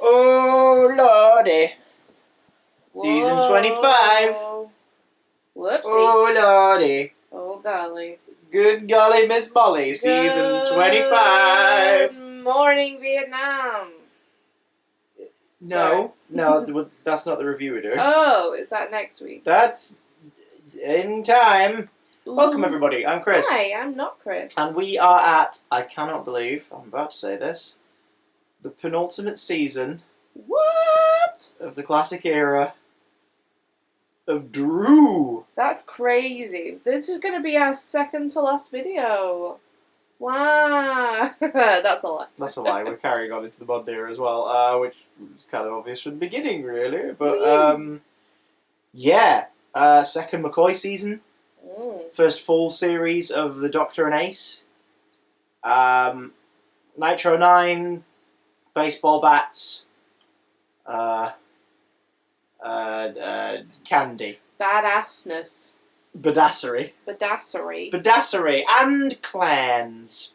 Oh lordy. Season 25. Whoopsie. Oh lordy. Oh golly. Good golly, Miss Molly. Season 25. Good morning, Vietnam. No, that's not the review we're doing. Oh, is that next week? That's in time. Ooh. Welcome everybody, I'm Chris. Hi, I'm not Chris. And we are at, I cannot believe I'm about to say this, the penultimate season What? of the classic era of Drew. That's crazy. This is going to be our second to last video. Wow. That's a lie. That's a lie. We're carrying on into the mod era as well, which was kind of obvious from the beginning, really. But, yeah. Second McCoy season. First full series of the Doctor and Ace. Nitro 9. Baseball bats. Candy. Badassness. Badassery. Badassery. Badassery and clans.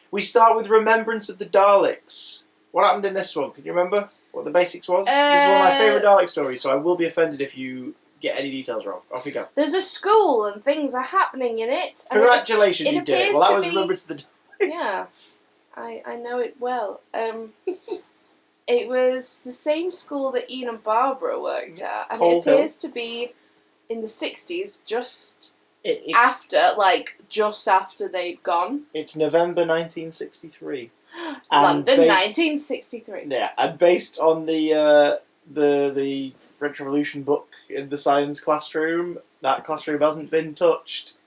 We start with Remembrance of the Daleks. What happened in this one? Can you remember what the basics was? This is one of my favourite Dalek stories, so I will be offended if you get any details wrong. Off you go. There's a school and things are happening in it. Congratulations, you did it. Well, that was Remembrance of the Daleks. Yeah, I know it well. It was the same school that Ian and Barbara worked at, and it appears to be in the 60s, just after they'd gone. It's November 1963. London, 1963. Yeah, and based on the French Revolution book in the science classroom, that classroom hasn't been touched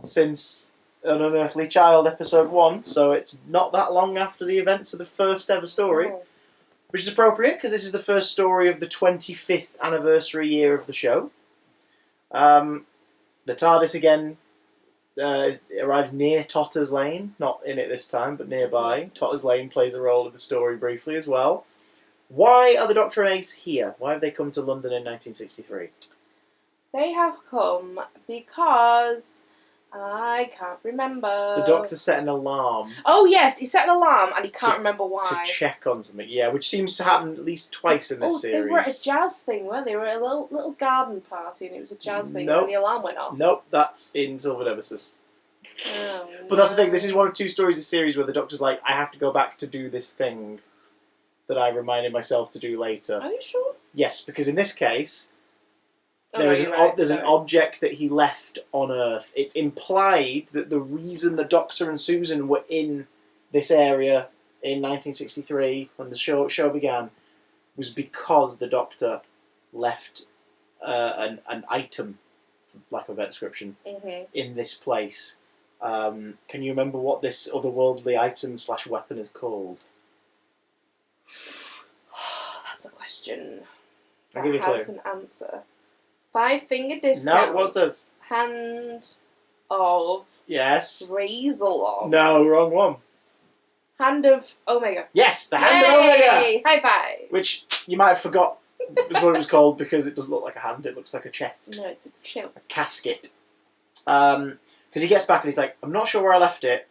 since An Unearthly Child episode 1, so it's not that long after the events of the first ever story. Oh. Which is appropriate, because this is the first story of the 25th anniversary year of the show. The TARDIS again arrived near Totter's Lane. Not in it this time, but nearby. Totter's Lane plays a role in the story briefly as well. Why are the Doctor and Ace here? Why have they come to London in 1963? They have come because I can't remember. The Doctor set an alarm. Oh yes, he set an alarm and he can't remember why. To check on something, yeah, which seems to happen at least twice in this series. They were at a jazz thing, weren't they? They were at a little garden party and it was a jazz thing and the alarm went off. Nope, that's in Silver Nemesis. Oh, but that's the thing, this is one of two stories of the series where the Doctor's like, I have to go back to do this thing that I reminded myself to do later. Are you sure? Yes, because in this case, there's an object that he left on Earth. It's implied that the reason the Doctor and Susan were in this area in 1963, when the show began, was because the Doctor left an item, for lack of a better description, in this place. Can you remember what this otherworldly item / weapon is called? That's a question. I'll give you a clue. Has an answer. 5-finger discount. No, what's this? Hand of... Yes. Razorlong. No, wrong one. Hand of Omega. Yes, the Hand of Omega! High five! Which you might have forgot was what it was called because it doesn't look like a hand, it looks like a chest. No, it's a chest. A casket. Because he gets back and he's like, I'm not sure where I left it,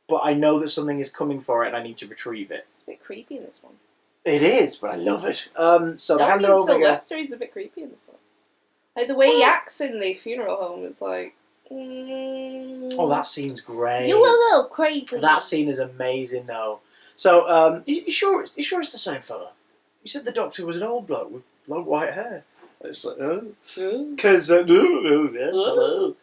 but I know that something is coming for it and I need to retrieve it. It's a bit creepy in this one. It is, but I love it. So the Hand of Omega... Sylvester is a bit creepy in this one. Like, the way he acts in the funeral home is like... Oh, that scene's great. You a little creepy. That scene is amazing, though. So, you sure it's the same fella? You said the Doctor was an old bloke with long white hair. It's like, because, yes, hello.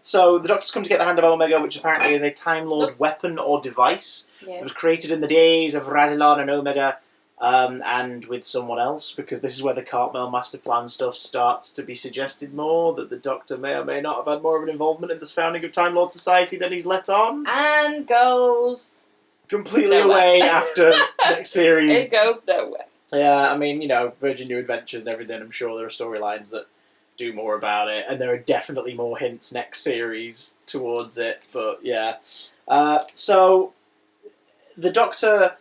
So the Doctor's come to get the Hand of Omega, which apparently is a Time Lord weapon or device. Yeah. It was created in the days of Rassilon and Omega, and with someone else, because this is where the Cartmel Master Plan stuff starts to be suggested more, that the Doctor may or may not have had more of an involvement in the founding of Time Lord Society than he's let on. And goes... completely away after next series. It goes nowhere. Yeah, I mean, Virgin New Adventures and everything, I'm sure there are storylines that do more about it, and there are definitely more hints next series towards it, but yeah. So, the Doctor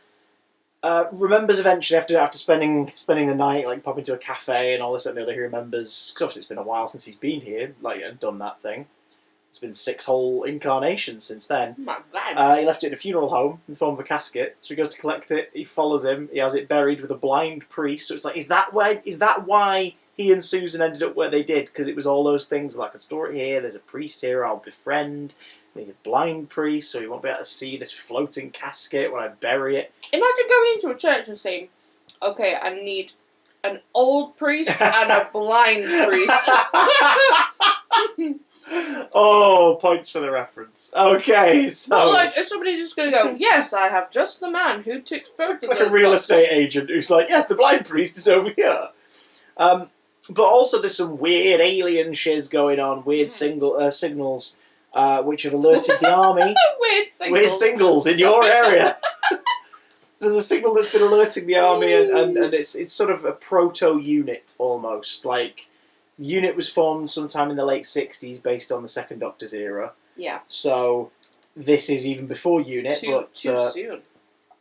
remembers eventually after spending the night, like popping to a cafe and all this and the other, he remembers, because obviously it's been a while since he's been here, like, and done that thing. It's been 6 whole incarnations since then. Oh my God. He left it in a funeral home in the form of a casket. So he goes to collect it. He follows him. He has it buried with a blind priest. So it's like, is that why he and Susan ended up where they did? Because it was all those things. Like, I can store it here. There's a priest here I'll befriend. He's a blind priest, so he won't be able to see this floating casket when I bury it. Imagine going into a church and saying, "Okay, I need an old priest and a blind priest." Oh, points for the reference. Okay, so... Well, like, is somebody just going to go, "Yes, I have just the man who ticks both of like those a real boxes." estate agent who's like, yes, the blind priest is over here. But also there's some weird alien shiz going on, weird signals, which have alerted the army. Weird signals in your area. There's a signal that's been alerting the army, and it's sort of a proto-unit, almost. Like, the unit was formed sometime in the late 60s based on the Second Doctor's era. Yeah. So, this is even before unit. Too soon.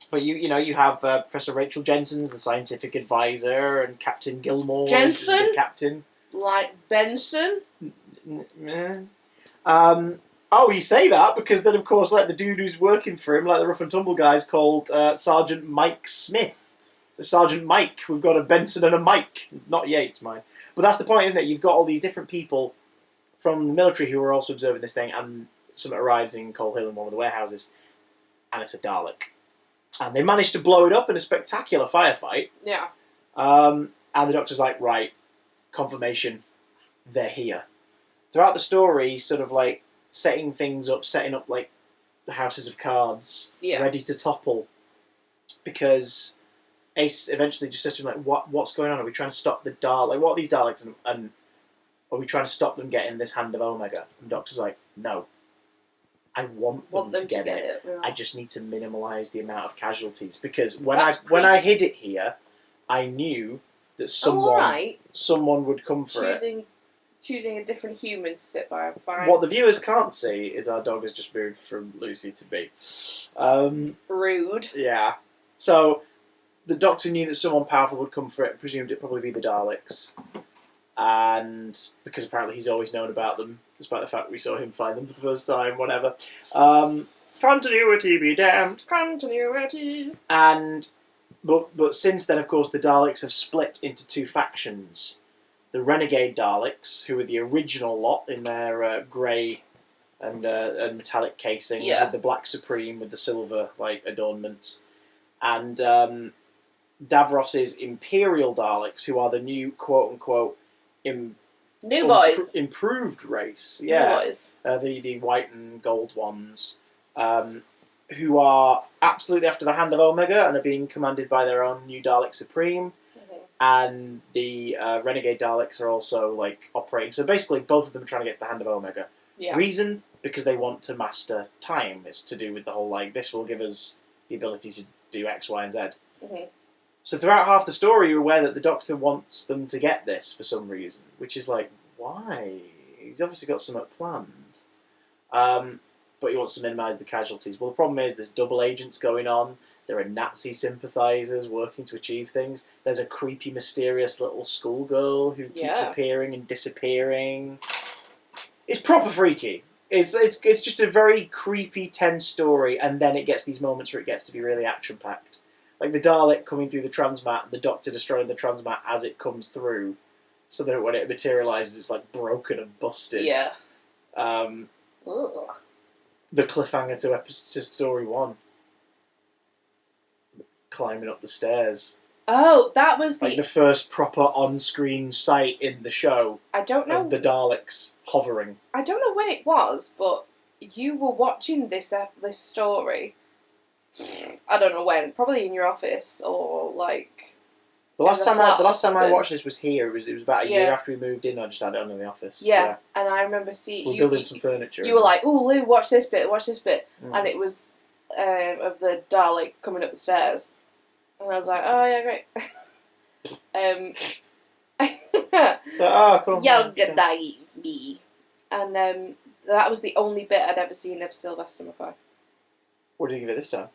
But you have Professor Rachel Jensen's the scientific advisor, and Captain Gilmore is just the captain. Like Benson? Oh, you say that because then, of course, like the dude who's working for him, like the rough and tumble guy's called Sergeant Mike Smith. So Sergeant Mike, we've got a Benson and a Mike, not Yates, mind. But that's the point, isn't it? You've got all these different people from the military who are also observing this thing, and someone arrives in Coal Hill in one of the warehouses, and it's a Dalek. And they manage to blow it up in a spectacular firefight. Yeah. And the Doctor's like, right, confirmation, they're here. Throughout the story, sort of like setting up like the houses of cards, ready to topple. Because Ace eventually just says to him, like, what's going on? Are we trying to stop the Daleks? Like, what are these Daleks? And are we trying to stop them getting this Hand of Omega? And the Doctor's like, no. I want them to get it. Yeah. I just need to minimise the amount of casualties. Because when I hid it here, I knew that someone would come for it. Choosing a different human to sit by, I'm fine. What the viewers can't see is our dog has just moved from Lucy to me. Rude. Yeah. So, the Doctor knew that someone powerful would come for it, and presumed it'd probably be the Daleks. And because apparently he's always known about them, despite the fact we saw him find them for the first time, whatever. Continuity be damned. Continuity. But since then, of course, the Daleks have split into 2 factions. The Renegade Daleks, who were the original lot in their grey and metallic casings, with the Black Supreme with the silver adornments, and Davros's Imperial Daleks, who are the new quote-unquote new boys, improved race. Yeah, new boys. The white and gold ones, who are absolutely after the Hand of Omega and are being commanded by their own new Dalek Supreme. And the Renegade Daleks are also operating. So basically, both of them are trying to get to the Hand of Omega. Yeah. Reason? Because they want to master time. It's to do with the whole this will give us the ability to do X, Y, and Z. Mm-hmm. So throughout half the story, you're aware that the Doctor wants them to get this for some reason, which is why? He's obviously got something planned. But he wants to minimise the casualties. Well, the problem is there's double agents going on. There are Nazi sympathisers working to achieve things. There's a creepy, mysterious little schoolgirl who keeps appearing and disappearing. It's proper freaky. It's just a very creepy, tense story, and then it gets these moments where it gets to be really action-packed. Like the Dalek coming through the transmat, and the Doctor destroying the transmat as it comes through, so that when it materialises, it's broken and busted. Yeah. The cliffhanger to story 1. Climbing up the stairs. Oh, that was the first proper on-screen sight in the show. I don't know. Of the Daleks hovering. I don't know when it was, but you were watching this story. I don't know when. Probably in your office or The last time I watched this was here. It was about a year after we moved in. I just had it on in the office. Yeah, and I remember seeing we're building some furniture. You were like, "Oh, Lou, watch this bit," and it was of the Dalek coming up the stairs, and I was like, "Oh yeah, great." Cool. Young and naive me, and that was the only bit I'd ever seen of Sylvester McCoy. What did you give it this time?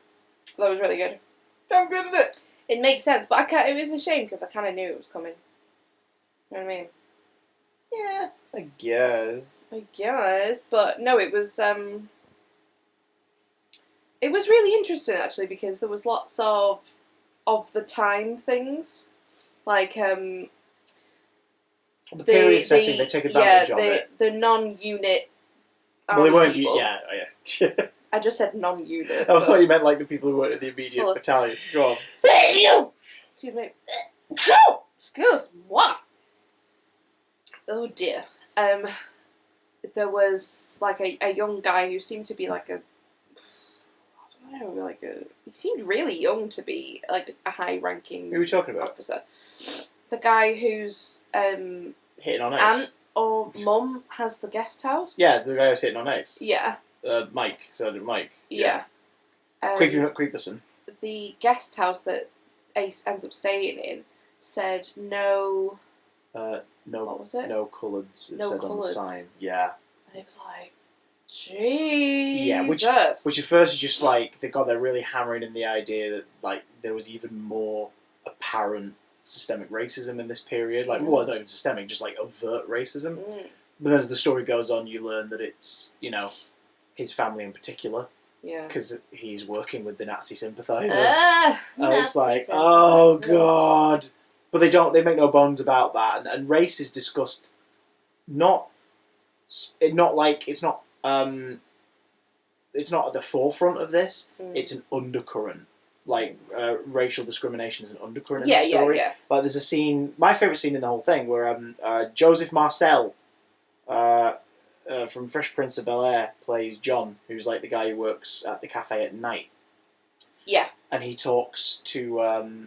That was really good. Damn good, isn't it? It makes sense, but it was a shame because I kind of knew it was coming. You know what I mean? Yeah, I guess. But no, it was really interesting actually because there was lots of the time things, like The period setting, they take advantage of it. The non-unit. Well, they weren't. People. Yeah, yeah. I just said non-unit. I thought you meant like the people who weren't in the immediate battalion. Go on. Excuse me. Excuse what? Oh dear. There was like a young guy who seemed to be like a. I don't know, he seemed really young to be like a high-ranking. Who are we talking about? Officer. The guy who's hitting on Ace. aunt or mum has the guest house. Yeah, the guy who's hitting on Ace. Yeah. Mike. Sergeant Mike. Yeah. Creeperson. The guest house that Ace ends up staying in said no. No. What was it? No colours. It said colours. on the sign. Yeah. And it was like, Jesus. Yeah, which at first is just like they're really hammering in the idea that like there was even more apparent systemic racism in this period. Like, well, not even systemic, just like overt racism. Mm. But then as the story goes on, you learn that it's his family in particular. Yeah. Because he's working with the Nazi sympathiser. It's like, oh god. But they make no bones about that, and race is discussed it's not at the forefront of this. It's an undercurrent. Like racial discrimination is an undercurrent in the story. Yeah. Like there's a scene, my favourite scene in the whole thing, where Joseph Marcel from Fresh Prince of Bel-Air plays John, who's like the guy who works at the cafe at night. Yeah. And he talks to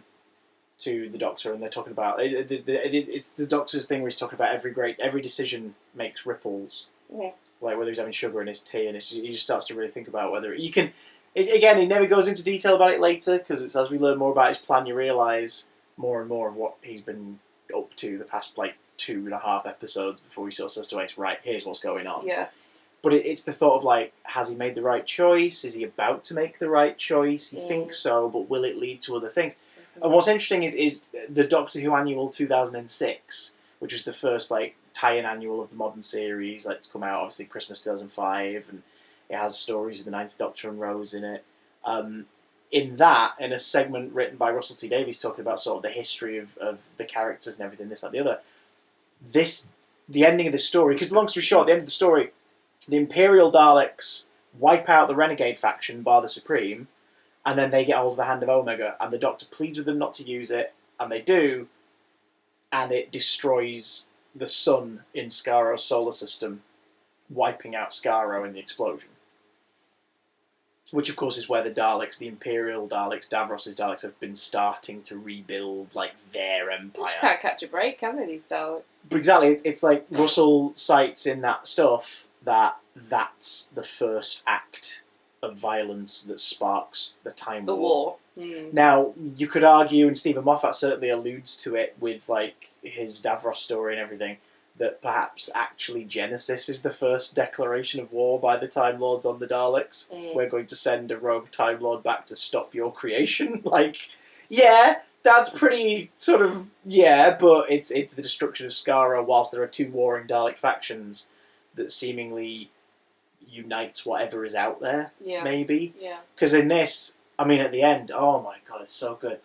the doctor, and they're talking about it's the doctor's thing where he's talking about every decision makes ripples. Mm-hmm. Like whether he's having sugar in his tea, and he just starts to really think about whether you can. Again, he never goes into detail about it later because it's as we learn more about his plan, you realise more and more of what he's been up to the past like 2.5 episodes before he sort of says to Ace, right, here's what's going on. Yeah. But it's the thought of like, has he made the right choice? Is he about to make the right choice? He thinks so, but will it lead to other things? Mm-hmm. And what's interesting is the Doctor Who Annual 2006, which was the first like tie-in annual of the modern series, like to come out obviously Christmas 2005, and it has stories of the Ninth Doctor and Rose in it. In a segment written by Russell T Davies talking about sort of the history of the characters and everything, this, that, the other. The ending of this story, because long story short, the end of the story, the Imperial Daleks wipe out the Renegade faction, bar the Supreme, and then they get hold of the Hand of Omega, and the Doctor pleads with them not to use it, and they do, and it destroys the sun in Skaro's solar system, wiping out Skaro in the explosion. Which, of course, is where the Daleks, the Imperial Daleks, Davros's Daleks, have been starting to rebuild, like, their empire. They just can't catch a break, can they, these Daleks? But exactly, it's like Russell cites in that stuff that's the first act of violence that sparks the Time War. The war. Mm. Now, you could argue, and Stephen Moffat certainly alludes to it with, like, his Davros story and everything, that perhaps actually Genesis is the first declaration of war by the Time Lords on the Daleks. Mm. We're going to send a rogue Time Lord back to stop your creation. Like, yeah, that's pretty sort of, yeah, but it's the destruction of Skaro whilst there are two warring Dalek factions that seemingly unites whatever is out there, maybe. Yeah. Because in this, I mean, at the end, oh my god, it's so good.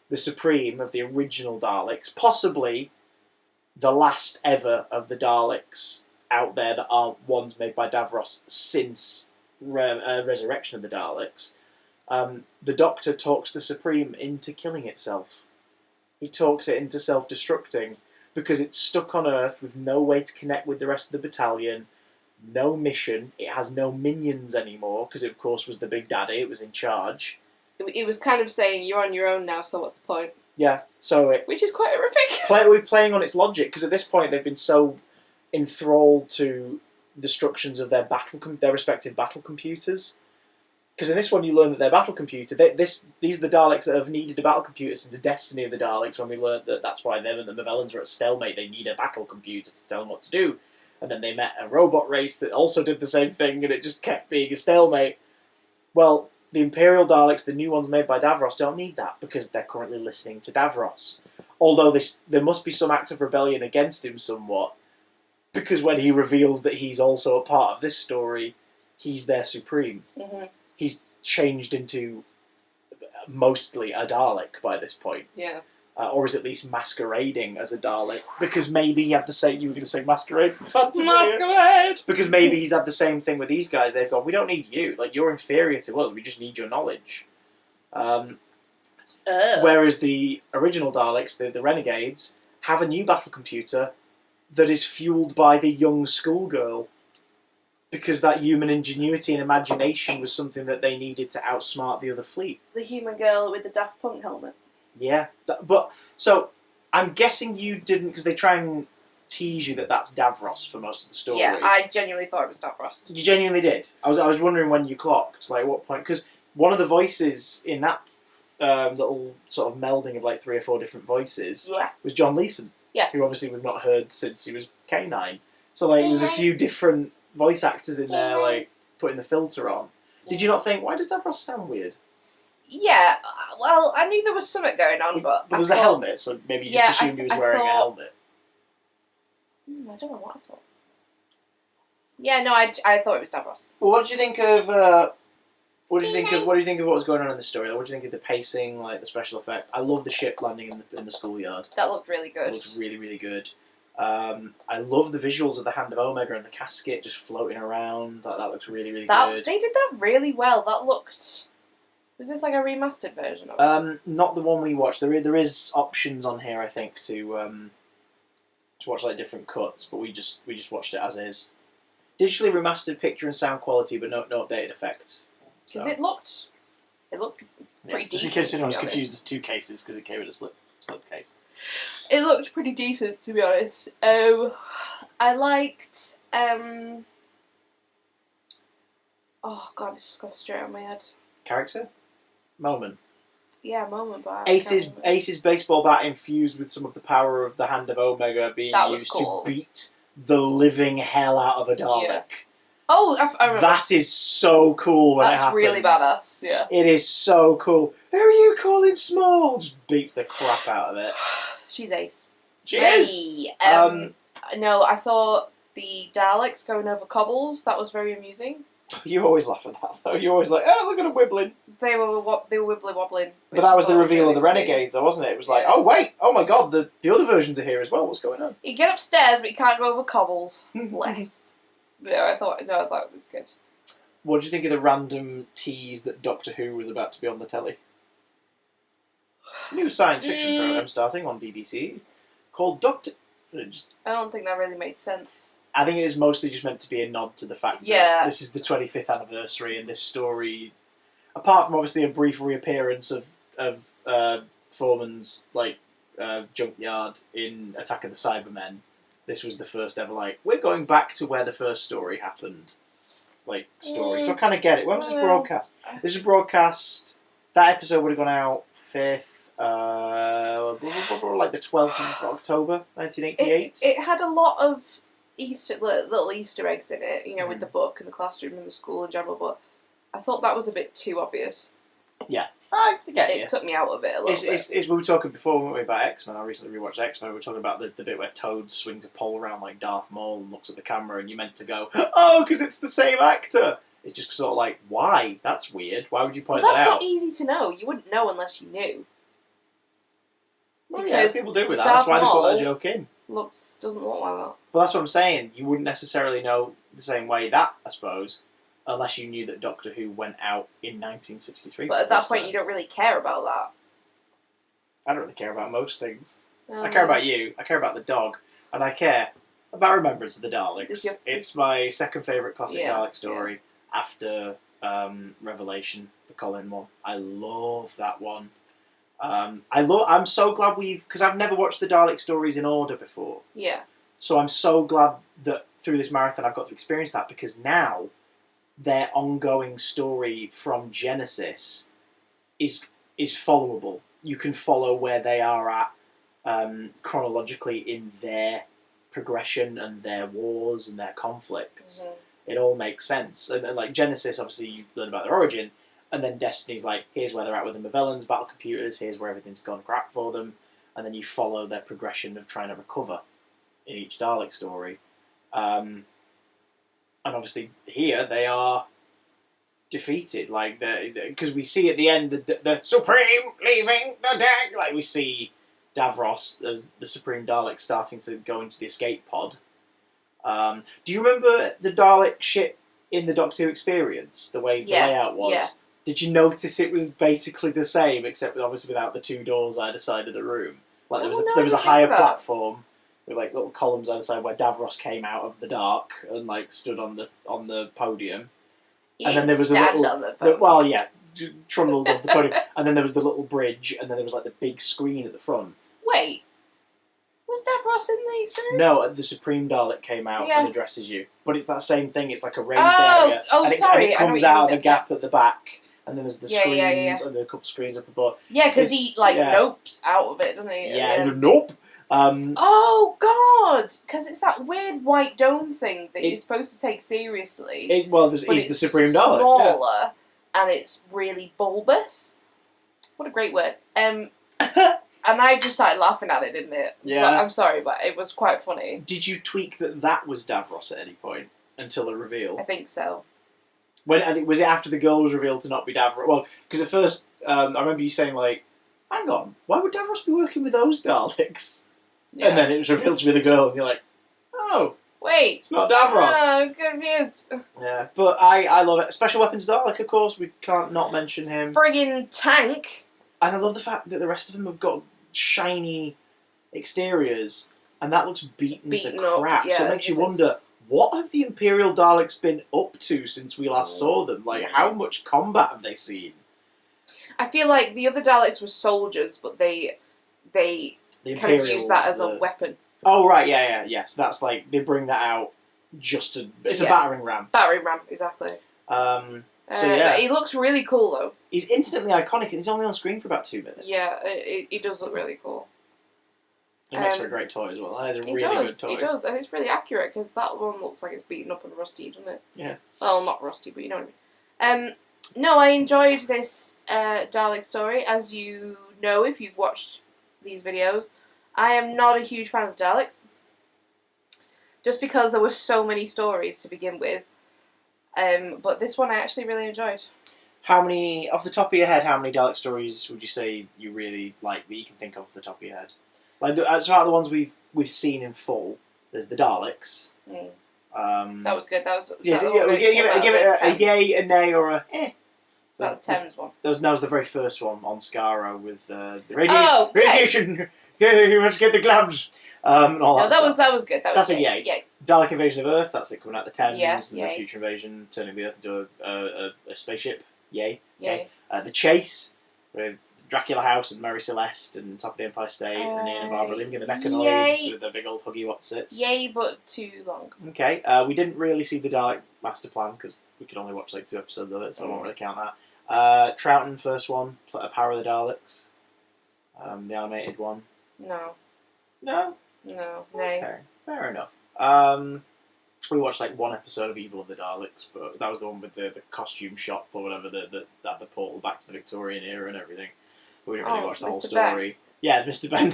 The Supreme of the original Daleks, possibly the last ever of the Daleks out there that aren't ones made by Davros since Resurrection of the Daleks, the Doctor talks the Supreme into killing itself. He talks it into self-destructing because it's stuck on Earth with no way to connect with the rest of the battalion, no mission, it has no minions anymore because it, of course, was the Big Daddy, it was in charge. It was kind of saying, you're on your own now, so what's the point? Yeah, so which is quite horrific. We're playing on its logic, because at this point they've been so enthralled to destructions of their respective battle computers. Because in this one you learn that their battle computer, these are the Daleks that have needed a battle computer since the Destiny of the Daleks, when we learned that that's why them and the Mavellans were at stalemate, they need a battle computer to tell them what to do. And then they met a robot race that also did the same thing, and it just kept being a stalemate. Well, the Imperial Daleks, the new ones made by Davros, don't need that because they're currently listening to Davros. Although there must be some act of rebellion against him somewhat, because when he reveals that he's also a part of this story, he's their supreme. Mm-hmm. He's changed into mostly a Dalek by this point. Yeah. Or is at least masquerading as a Dalek. Because maybe he had the same... You were going to say masquerade? Masquerade! Because maybe he's had the same thing with these guys. They've gone, we don't need you. Like, you're inferior to us. We just need your knowledge. Whereas the original Daleks, the Renegades, have a new battle computer that is fueled by the young schoolgirl. Because that human ingenuity and imagination was something that they needed to outsmart the other fleet. The human girl with the Daft Punk helmet. Yeah. But, so, I'm guessing you didn't, because they try and tease you that that's Davros for most of the story. Yeah, I genuinely thought it was Davros. You genuinely did? I was wondering when you clocked, like, what point, because one of the voices in that little sort of melding of, like, 3 or 4 different voices was John Leeson. Yeah. Who obviously we've not heard since he was K9. So, like, there's a few different voice actors in there, like, putting the filter on. Did you not think, why does Davros sound weird? Yeah, well, I knew there was something going on, but there was a helmet, so maybe you just assumed he was wearing a helmet. I don't know what I thought. Yeah, no, I thought it was Davros. Well, what did you think of... What do you think of what was going on in the story? What do you think of the pacing, like the special effects? I love the ship landing in the schoolyard. That looked really good. It looked really, really good. I love the visuals of the Hand of Omega and the casket just floating around. That looks really, really good. They did that really well. That looked... Was this like a remastered version of it? Not the one we watched. There is options on here, I think, to watch like different cuts, but we just watched it as is. Digitally remastered picture and sound quality, but no updated effects. Because it looked pretty decent. Just in case anyone was confused, there's 2 cases because it came in a slip case. It looked pretty decent, to be honest. I liked. Oh god, it's just got straight on my head. Character? Moment. Yeah, moment, but Ace's baseball bat infused with some of the power of the Hand of Omega being used to beat the living hell out of a Dalek. Yeah. Oh, I remember. That is so cool when it happens. That's really badass, yeah. It is so cool. Who are you calling small? Just beats the crap out of it. She's ace. She is! No, I thought the Daleks going over cobbles, that was very amusing. You always laugh at that, though. You're always like, oh, look at them wibbling. They were wibbly wobbling. But that was the reveal of the Renegades, though, wasn't it? It was like, oh, wait, oh my god, the other versions are here as well. What's going on? You get upstairs, but you can't go over cobbles. Bless. Yeah, I thought it was good. What did you think of the random tease that Doctor Who was about to be on the telly? New science fiction program starting on BBC called Doctor... I don't think that really made sense. I think it was mostly just meant to be a nod to the fact that this is the 25th anniversary and this story, apart from obviously a brief reappearance of Foreman's junkyard in Attack of the Cybermen, this was the first ever, we're going back to where the first story happened, story. So I kind of get it. When was this broadcast? This was broadcast, that episode would have gone out 5th, the 12th of October, 1988. It had a lot of little Easter eggs in it, with the book and the classroom and the school in general, but I thought that was a bit too obvious. Yeah. I get it. It took me out of it a little bit. We were talking before, weren't we, about X-Men? I recently rewatched X-Men. We were talking about the bit where Toad swings a pole around like Darth Maul and looks at the camera, and you meant to go, oh, because it's the same actor. It's just sort of like, why? That's weird. Why would you point that out? That's not easy to know. You wouldn't know unless you knew. Well, yeah, people do with that. That's why they put that joke in. Doesn't look like that. Well, that's what I'm saying. You wouldn't necessarily know the same way that, I suppose, unless you knew that Doctor Who went out in 1963. But at that point, you don't really care about that. I don't really care about most things. I care about you. I care about the dog. And I care about Remembrance of the Daleks. It's my second favourite classic Dalek story after Revelation, the Colin one. I love that one. I'm so glad because I've never watched the Dalek stories in order before. Yeah. So I'm so glad that through this marathon I've got to experience that, because now their ongoing story from Genesis is followable. You can follow where they are at chronologically in their progression and their wars and their conflicts. Mm-hmm. It all makes sense. And like Genesis, obviously you learn about their origin, and then Destiny's like, here's where they're at with the Movellans, battle computers, here's where everything's gone crap for them, and then you follow their progression of trying to recover in each Dalek story. And obviously here they are defeated, like because we see at the end the Supreme leaving the deck. Like we see Davros as the Supreme Dalek starting to go into the escape pod. Do you remember the Dalek ship in the Doctor Who Experience? The way the layout was. Yeah. Did you notice it was basically the same, except obviously without the two doors either side of the room? Like there was a higher platform with like little columns either side where Davros came out of the dark and like stood on the podium. And then there was a little trundled off the podium, and then there was the little bridge, and then there was like the big screen at the front. Wait, was Davros in the Experience? No, the Supreme Dalek came out and addresses you, but it's that same thing. It's like a raised area, and it comes out of a gap at the back. And then there's the screens, and there are a couple of screens up above. Yeah, because he, nopes out of it, doesn't he? Yeah, nope. Oh, God! Because it's that weird white dome thing that you're supposed to take seriously. He's the Supreme Dalek. It's smaller, and it's really bulbous. What a great word. And I just started laughing at it, didn't it? Yeah. So, I'm sorry, but it was quite funny. Did you tweak that was Davros at any point, until the reveal? I think so. Was it after the girl was revealed to not be Davros? Well, because at first, I remember you saying, like, hang on, why would Davros be working with those Daleks? Yeah. And then it was revealed to be the girl, and you're like, oh, wait, it's not Davros. Oh, I'm confused. Yeah, but I love it. Special Weapons Dalek, of course, we can't not mention him. Friggin' tank. And I love the fact that the rest of them have got shiny exteriors, and that looks beaten to crap, so it makes you wonder, what have the Imperial Daleks been up to since we last saw them? Like, how much combat have they seen? I feel like the other Daleks were soldiers, but they kind of use that as a weapon. Oh, right, yes. That's like, they bring that out just to... It's a battering ram. Battering ram, exactly. He looks really cool, though. He's instantly iconic, and he's only on screen for about 2 minutes. Yeah, he does look really cool. It makes for a great toy as well. That is a really good toy. He does, and it's really accurate, because that one looks like it's beaten up and rusty, doesn't it? Yeah. Well, not rusty, but you know what I mean. No, I enjoyed this Dalek story. As you know, if you've watched these videos, I am not a huge fan of Daleks. Just because there were so many stories to begin with. But this one I actually really enjoyed. How many, off the top of your head, how many Dalek stories would you say you really like that you can think of off the top of your head? Like, as far as the ones we've seen in full, there's the Daleks. That was good. That was give it a yay, a nay, or a eh. Is that the Thames one? That was the very first one on Skaro with the radiation. You must get the gloves. And all that stuff. That was good. That's a yay. Yay. Dalek Invasion of Earth. That's it coming out the Thames. Yeah, and the future invasion turning the Earth into a spaceship. Yay. Yay. Okay. The Chase with Dracula House and Mary Celeste and Top of the Empire State and Ian and Barbara living in the Mechanoids with the big old huggy whatsits. Yay, but too long. Okay. We didn't really see the Dalek Master Plan because we could only watch like 2 episodes of it, so I won't really count that. Troughton, first one, Power of the Daleks. The animated one. No. No? No. Okay, fair enough. We watched like 1 episode of Evil of the Daleks, but that was the one with the costume shop or whatever that had the portal back to the Victorian era and everything. But we didn't really watch the whole story. Yeah, Mr. Ben.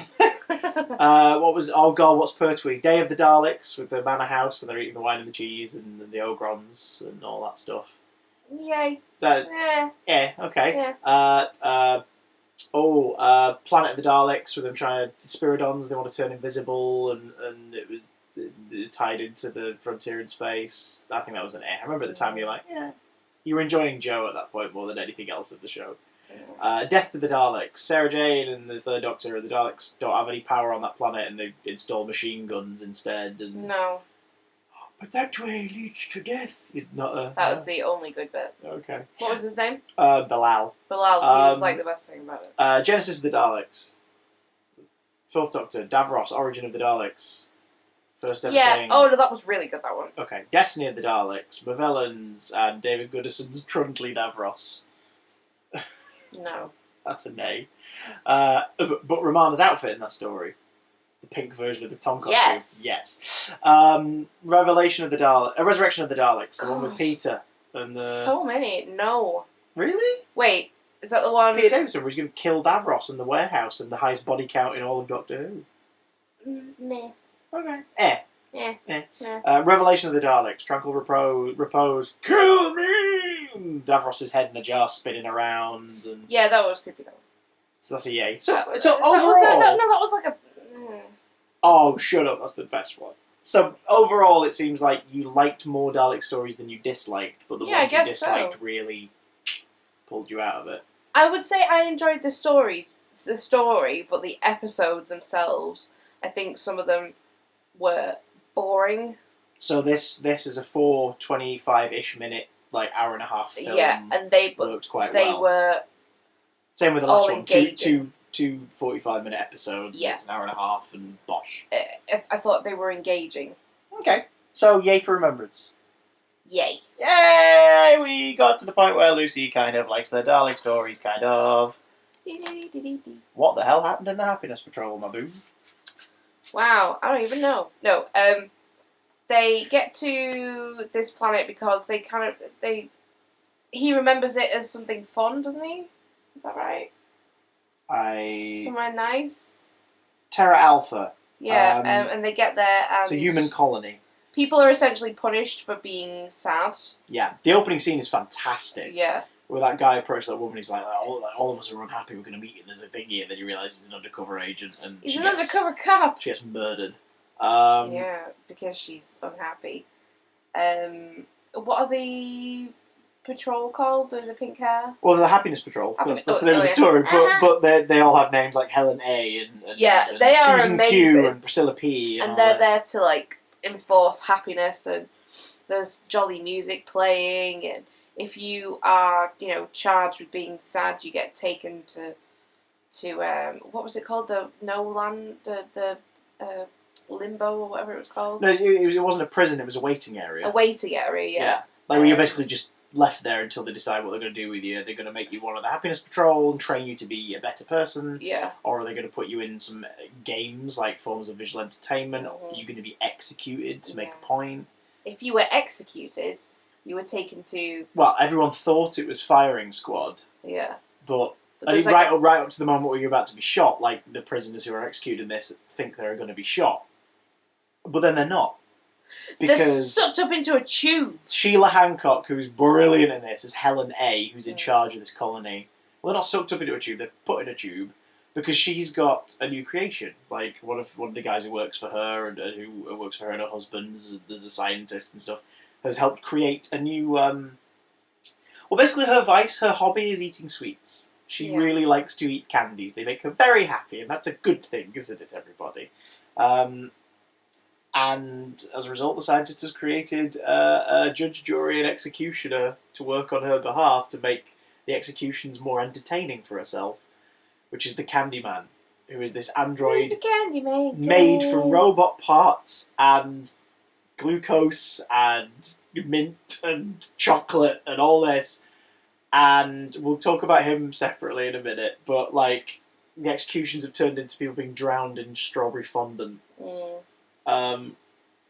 What's Pertwee? Day of the Daleks with the Manor House and they're eating the wine and the cheese and the Ogrons and all that stuff. Yay. Okay. Yeah. Planet of the Daleks with them trying to... Spiridons, they want to turn invisible and it was tied into the frontier in space. I think that was an I remember at the time you were like, yeah. You were enjoying Joe at that point more than anything else of the show. Death to the Daleks. Sarah Jane and the Third Doctor, the Daleks don't have any power on that planet and they install machine guns instead. And no. But that way leads to death. That was the only good bit. Okay. What was his name? Bilal. Bilal, he was like the best thing about it. Genesis of the Daleks. Fourth Doctor, Davros, Origin of the Daleks. First ever thing. Oh, no, that was really good, that one. Okay. Destiny of the Daleks, Mavellans, and David Goodison's Trundley Davros. No. That's a nay. But Romana's outfit in that story. The pink version of the Tom costume. Yes. Resurrection of the Daleks, the one with Peter. And So many. No. Really? Wait, is that the one... Peter Davison, where he's going to kill Davros in the warehouse and the highest body count in all of Doctor Who. Meh. Okay. Revelation of the Daleks. Tranquil repose. Kill me! Davros's head in a jar spinning around. And Yeah, that was creepy though. so that's a yay. So overall... that was like a... Oh, shut up. That's the best one. So overall, it seems like you liked more Dalek stories than you disliked, but the ones you disliked really pulled you out of it. I would say I enjoyed the story, but the episodes themselves, I think some of them were boring. So this is a 25-ish minute, like hour and a half film. Yeah, and they worked quite well. They were same with the last one. Engaging. Two 45-minute episodes. Yeah. An hour and a half, and bosh. I thought they were engaging. Okay, so yay for Remembrance. Yay! Yay! We got to the point where Lucy kind of likes their Dalek stories, kind of. What the hell happened in the Happiness Patrol, my boo? Wow, I don't even know. No, they get to this planet because he remembers it as something fun, doesn't he? Is that right? Somewhere nice? Terra Alpha. Yeah, and they get there and... It's a human colony. People are essentially punished for being sad. Yeah, the opening scene is fantastic. Yeah. Where that guy approached that woman, he's like, all of us are unhappy, we're going to meet, and there's a thingy, and then you realise he's an undercover agent, and he's an undercover cop! She gets murdered. Yeah, because she's unhappy. What are the patrol called? The pink hair? Well, the Happiness Patrol. That's the name of the story. But they all have names like Helen A. and they are Susan amazing. Q and Priscilla P. And they're there to like enforce happiness, and there's jolly music playing, and if you are charged with being sad, you get taken to what was it called, the no land, the limbo or whatever it was called. No, it wasn't a prison. It was a waiting area. A waiting area, yeah. Like where you're basically just left there until they decide what they're going to do with you. They're going to make you one of the Happiness Patrol and train you to be a better person. Yeah. Or are they going to put you in some games, like forms of visual entertainment? Or are you going to be executed to make a point? If you were executed, you were taken to... Well, everyone thought it was firing squad. Yeah. But right up to the moment where you're about to be shot, like the prisoners who are executed in this think they're going to be shot. But then they're not. Because they're sucked up into a tube. Sheila Hancock, who's brilliant in this, is Helen A, who's in charge of this colony. Well, they're not sucked up into a tube, they're put in a tube because she's got a new creation. Like, one of the guys who works for her and who works for her and her husband, there's a scientist and stuff, has helped create a new... Well, basically her vice, her hobby is eating sweets. She really likes to eat candies. They make her very happy, and that's a good thing, isn't it, everybody? And as a result, the scientist has created a judge, jury, and executioner to work on her behalf to make the executions more entertaining for herself, which is the Candyman, who is this android made from robot parts and glucose and mint and chocolate and all this. And we'll talk about him separately in a minute, but like the executions have turned into people being drowned in strawberry fondant.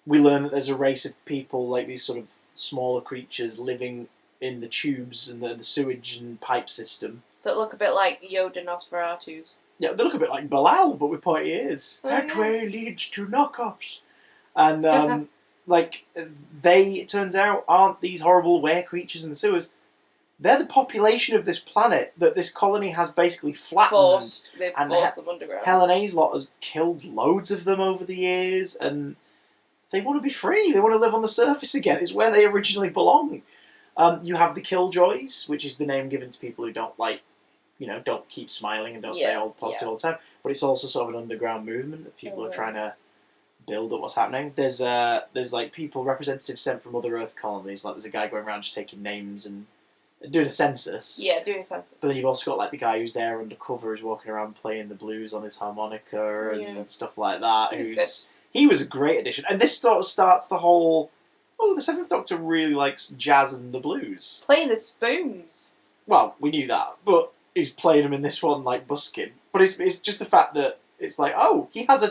We learn that there's a race of people, like these sort of smaller creatures, living in the tubes and the sewage and pipe system. That look a bit like Yoda Nosferatu's. Yeah, they look a bit like Bilal, but with pointy ears. That way leads to knockoffs. And, they, it turns out, aren't these horrible were creatures in the sewers. They're the population of this planet that this colony has basically flattened. They've forced them underground. Helen A's lot has killed loads of them over the years, and they want to be free. They want to live on the surface again. It's where they originally belong. You have the Killjoys, which is the name given to people who don't don't keep smiling and don't stay all positive all the time. But it's also sort of an underground movement of people who are trying to build up what's happening. There's like people, representatives sent from other Earth colonies. Like there's a guy going around just taking names and doing a census. Yeah, doing a census. But then you've also got like the guy who's there undercover, who's walking around playing the blues on his harmonica and stuff like that. He was a great addition. And this sort of starts the whole... Oh, the Seventh Doctor really likes jazz and the blues. Playing the spoons. Well, we knew that, but he's playing them in this one like busking. But it's just the fact that it's like, oh, he has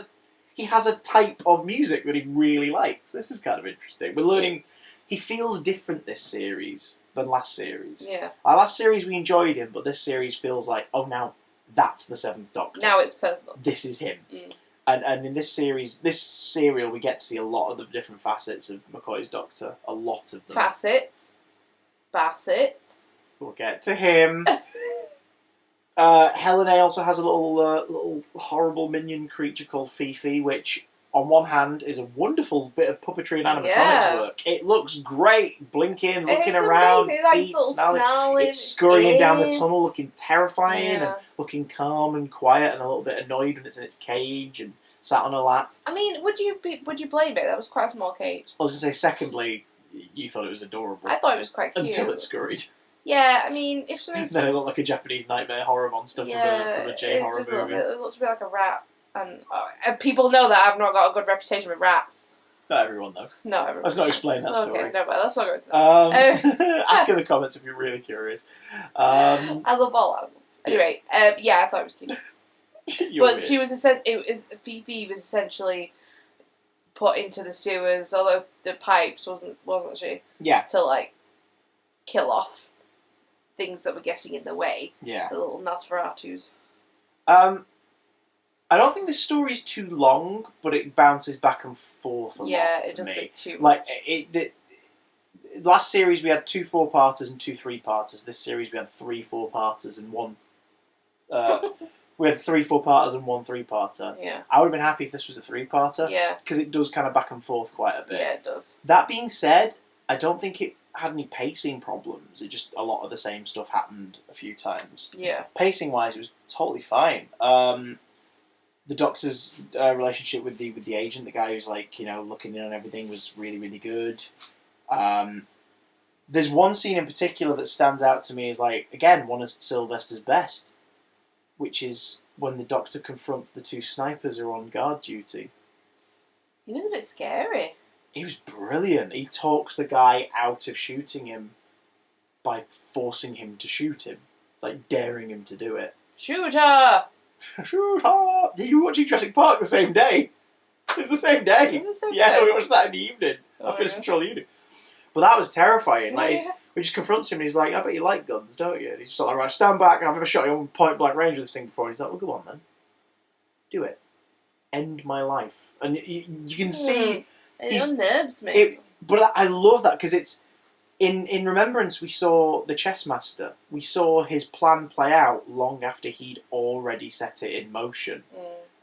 a type of music that he really likes. This is kind of interesting. We're learning... He feels different this series than last series. Yeah. Our last series we enjoyed him, but this series feels like, oh, now that's the Seventh Doctor. Now it's personal. This is him. And in this serial, we get to see a lot of the different facets of McCoy's Doctor. A lot of them. Facets. Bassets. We'll get to him. Helen A also has a little horrible minion creature called Fifi, which, on one hand, is a wonderful bit of puppetry and animatronics work. It looks great, blinking, looking around, teeth, snarling. It's scurrying down the tunnel, looking terrifying and looking calm and quiet, and a little bit annoyed when it's in its cage and sat on her lap. I mean, would you blame it? That was quite a small cage. I was going to say, secondly, you thought it was adorable. I thought it was quite cute. Until it scurried. Yeah, I mean, if something's... Then it looked like a Japanese nightmare horror monster from a J-horror movie. It looks a bit like a rat. And people know that I've not got a good reputation with rats. Not everyone, though. No, everyone. Let's not explain that story. Okay, no, but let's not go into that. Ask in the comments if you're really curious. I love all animals. Anyway, yeah, I thought it was cute. But weird. She was Fifi was essentially put into the sewers, although the pipes wasn't she? Yeah. To like kill off things that were getting in the way. Yeah. The little Nosferatus. I don't think this story's too long, but it bounces back and forth a lot. Yeah, it does make too much. Like last series we had 2 4-parters and 2 3-parters. This series we had 3 4-parters and 1. We had 3 4-parters and 1 3-parter. Yeah. I would have been happy if this was a 3-parter. Yeah. Because it does kind of back and forth quite a bit. Yeah, it does. That being said, I don't think it had any pacing problems. It just, a lot of the same stuff happened a few times. Yeah. Pacing wise, it was totally fine. The Doctor's relationship with the agent, the guy who's like, looking in on everything, was really, really good. There's one scene in particular that stands out to me as, like, again, one of Sylvester's best, which is when the Doctor confronts the 2 snipers who are on guard duty. He was a bit scary. He was brilliant. He talks the guy out of shooting him by forcing him to shoot him. Like, daring him to do it. Shoot her! Shoot her! You were watching Jurassic Park the same day. It's the same day. Yeah, we watched that in the evening. I finished Patrol the evening. But that was terrifying. Like, we just confronts him and he's like, I bet you like guns, don't you? And he's just like, right, stand back. I've never shot you on point blank range with this thing before. And he's like, well, go on then. Do it. End my life. And you can see... It unnerves me. But I love that because it's... In Remembrance, we saw the chess master. We saw his plan play out long after he'd already set it in motion.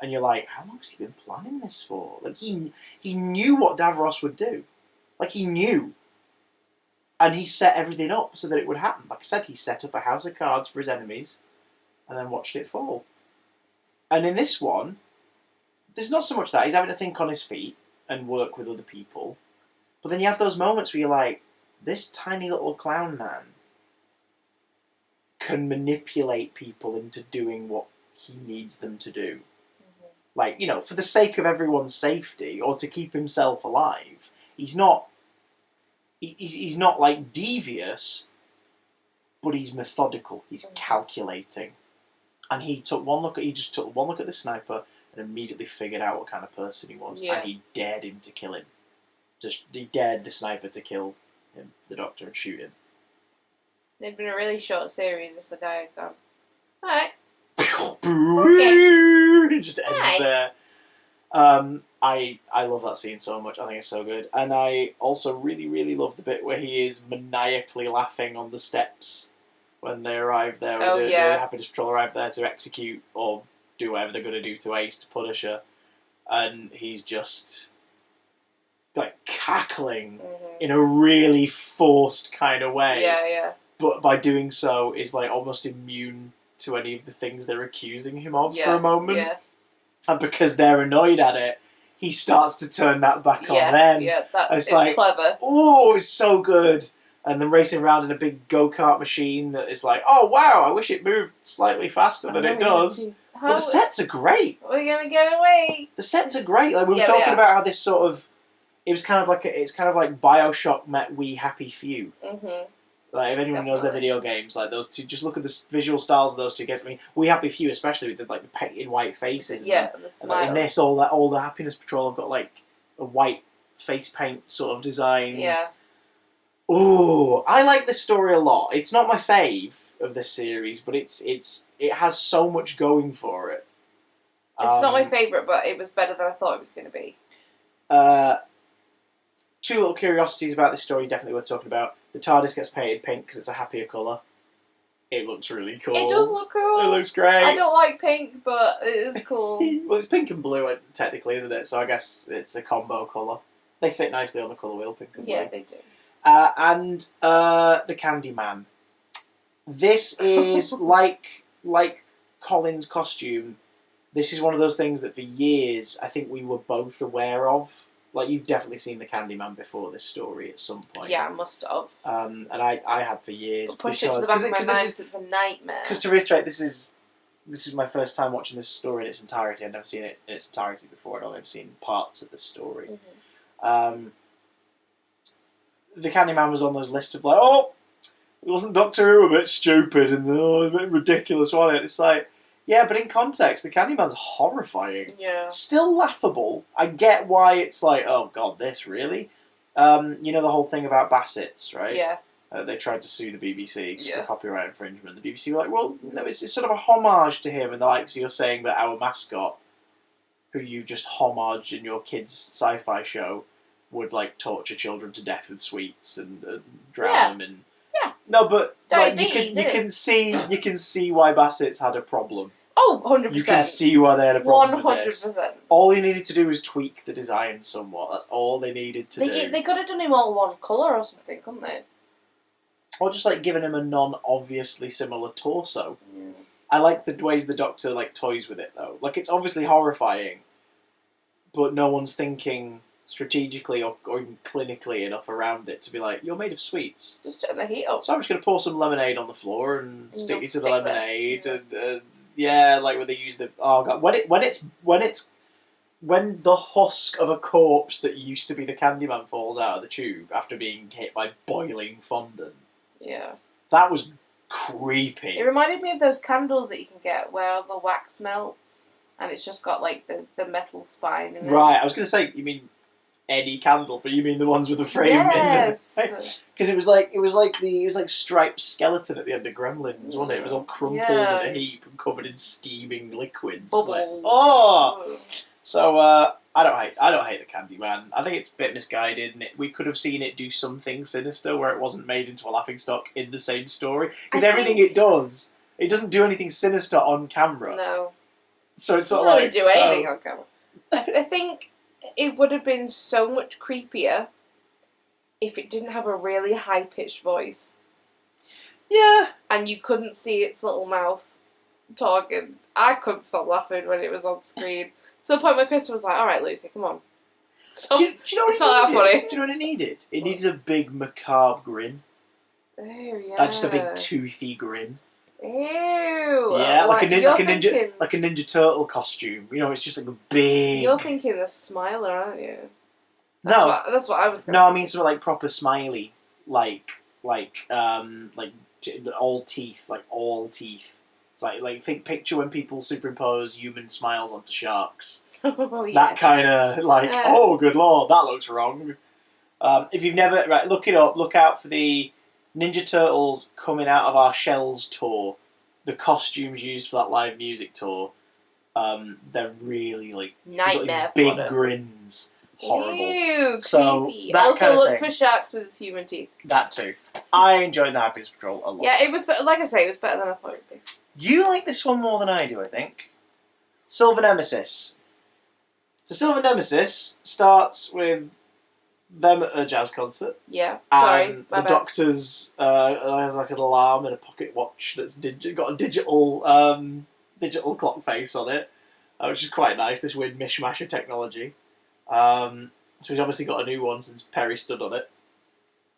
And you're like, how long has he been planning this for? Like, he knew what Davros would do. Like, he knew. And he set everything up so that it would happen. Like I said, he set up a house of cards for his enemies and then watched it fall. And in this one, there's not so much that. He's having to think on his feet and work with other people. But then you have those moments where you're like, this tiny little clown man can manipulate people into doing what he needs them to do. Like, for the sake of everyone's safety or to keep himself alive. He's not like devious, but he's methodical. He's calculating. And he just took one look at the sniper and immediately figured out what kind of person he was. Yeah. And he dared him to kill him. He dared the sniper to kill him, the Doctor, and shoot him. It'd been a really short series if the guy had gone, alright. Okay. It just ends there. I love that scene so much. I think it's so good. And I also really, really love the bit where he is maniacally laughing on the steps when they arrive there. The Happiness Patrol arrive there to execute or do whatever they're going to do to Ace, to Punisher. And he's just, like, cackling in a really forced kind of way. Yeah, yeah. But by doing so is, like, almost immune to any of the things they're accusing him of for a moment. Yeah. And because they're annoyed at it, he starts to turn that back on them. Yeah, it's like, clever. Oh, it's so good. And then racing around in a big go-kart machine that is like, oh, wow, I wish it moved slightly faster than it does. But the sets are great. We're going to get away. The sets are great. Like, we were talking about how this sort of... It's kind of like Bioshock met We Happy Few. Mm-hmm. Like, if anyone knows their video games, like those two, just look at the visual styles of those two games. I mean, We Happy Few, especially with the painted white faces. Yeah, and the smiles. And, like, in this, all the Happiness Patrol have got like a white face paint sort of design. Yeah. Oh, I like this story a lot. It's not my fave of this series, but it has so much going for it. It's not my favourite, but it was better than I thought it was going to be. Two little curiosities about this story definitely worth talking about. The TARDIS gets painted pink because it's a happier colour. It looks really cool. It does look cool. It looks great. I don't like pink, but it is cool. Well, it's pink and blue, technically, isn't it? So I guess it's a combo colour. They fit nicely on the colour wheel, pink and blue. Yeah, they do. And the Candyman. This is like Colin's costume. This is one of those things that for years I think we were both aware of. Like, you've definitely seen the Candyman before this story at some point. Yeah, I must have. And I had for years. Push it to the back of my mind because it was a nightmare. Because to reiterate, this is my first time watching this story in its entirety. I've never seen it in its entirety before. I've only seen parts of the story. Mm-hmm. The Candyman was on those lists of like, oh, wasn't Doctor Who a bit stupid and a bit ridiculous, wasn't it? It's like, yeah, but in context, the Candyman's horrifying. Yeah. Still laughable. I get why it's like, oh god, this, really? You know the whole thing about Bassett's, right? Yeah. They tried to sue the BBC for Yeah. copyright infringement. The BBC were like, well, no, it's sort of a homage to him. And they're like, so you're saying that our mascot, who you just homage in your kids' sci-fi show, would like torture children to death with sweets and drown them in... Yeah. No, but like, Diabetes, you can see why Bassett's had a problem. Oh, 100%. You can see why they had a problem with this. 100%. All they needed to do was tweak the design somewhat. That's all they needed to do. They could have done him all one colour or something, couldn't they? Or just like giving him a non-obviously similar torso. Yeah. I like the ways the Doctor like toys with it though. Like, it's obviously horrifying, but no one's thinking strategically or even clinically enough around it to be like, you're made of sweets. Just turn the heat up. So I'm just going to pour some lemonade on the floor and stick you to the stick there. lemonade. Yeah. And yeah, like when they use the... Oh god. When the husk of a corpse that used to be the Candyman falls out of the tube after being hit by boiling fondant. Yeah. That was creepy. It reminded me of those candles that you can get where the wax melts and it's just got like the metal spine in it. Right, I was going to say, you mean any candle, but you mean the ones with the frame Yes. in them. Because it was like striped skeleton at the end of Gremlins, wasn't it? It was all crumpled in a heap and covered in steaming liquids. It was like, oh! So I don't hate the Candyman. I think it's a bit misguided, and we could have seen it do something sinister where it wasn't made into a laughingstock in the same story. Because everything it doesn't do anything sinister on camera. No. So it's sort It of doesn't like really do anything on camera. I think it would have been so much creepier if it didn't have a really high-pitched voice. Yeah. And you couldn't see its little mouth talking. I couldn't stop laughing when it was on screen. To the point where Chris was like, alright, Lucy, come on. Stop. Do you know what It's not that funny. Do you know what it needed? It needed a big macabre grin. Oh, yeah. Just a big toothy grin. Ew. Yeah, like a thinking, Ninja Turtle costume. You know, it's just like a big... You're thinking the Smiler, aren't you? No. That's what I was thinking. No, I mean sort of like proper smiley. Like all teeth. Like all teeth. It's like picture when people superimpose human smiles onto sharks. Oh, yeah. That kind of like, oh good lord, that looks wrong. If you've never... Right, look it up. Look out for the Ninja Turtles Coming Out of Our Shells tour. The costumes used for that live music tour. They're really like... Nightmare big fodder. grins. Horrible. Ew, So, creepy. that Also kind of look thing. for sharks with human teeth. That too. I enjoyed the Happiness Patrol a lot. Yeah, it was, like I say, it was better than I thought it would be. You like this one more than I do, I think. Silver Nemesis. So Silver Nemesis starts with them at a jazz concert. Yeah, sorry, And my the bad. Doctor's has like an alarm and a pocket watch that's got a digital clock face on it, which is quite nice. This weird mishmash of technology. So he's obviously got a new one since Perry stood on it.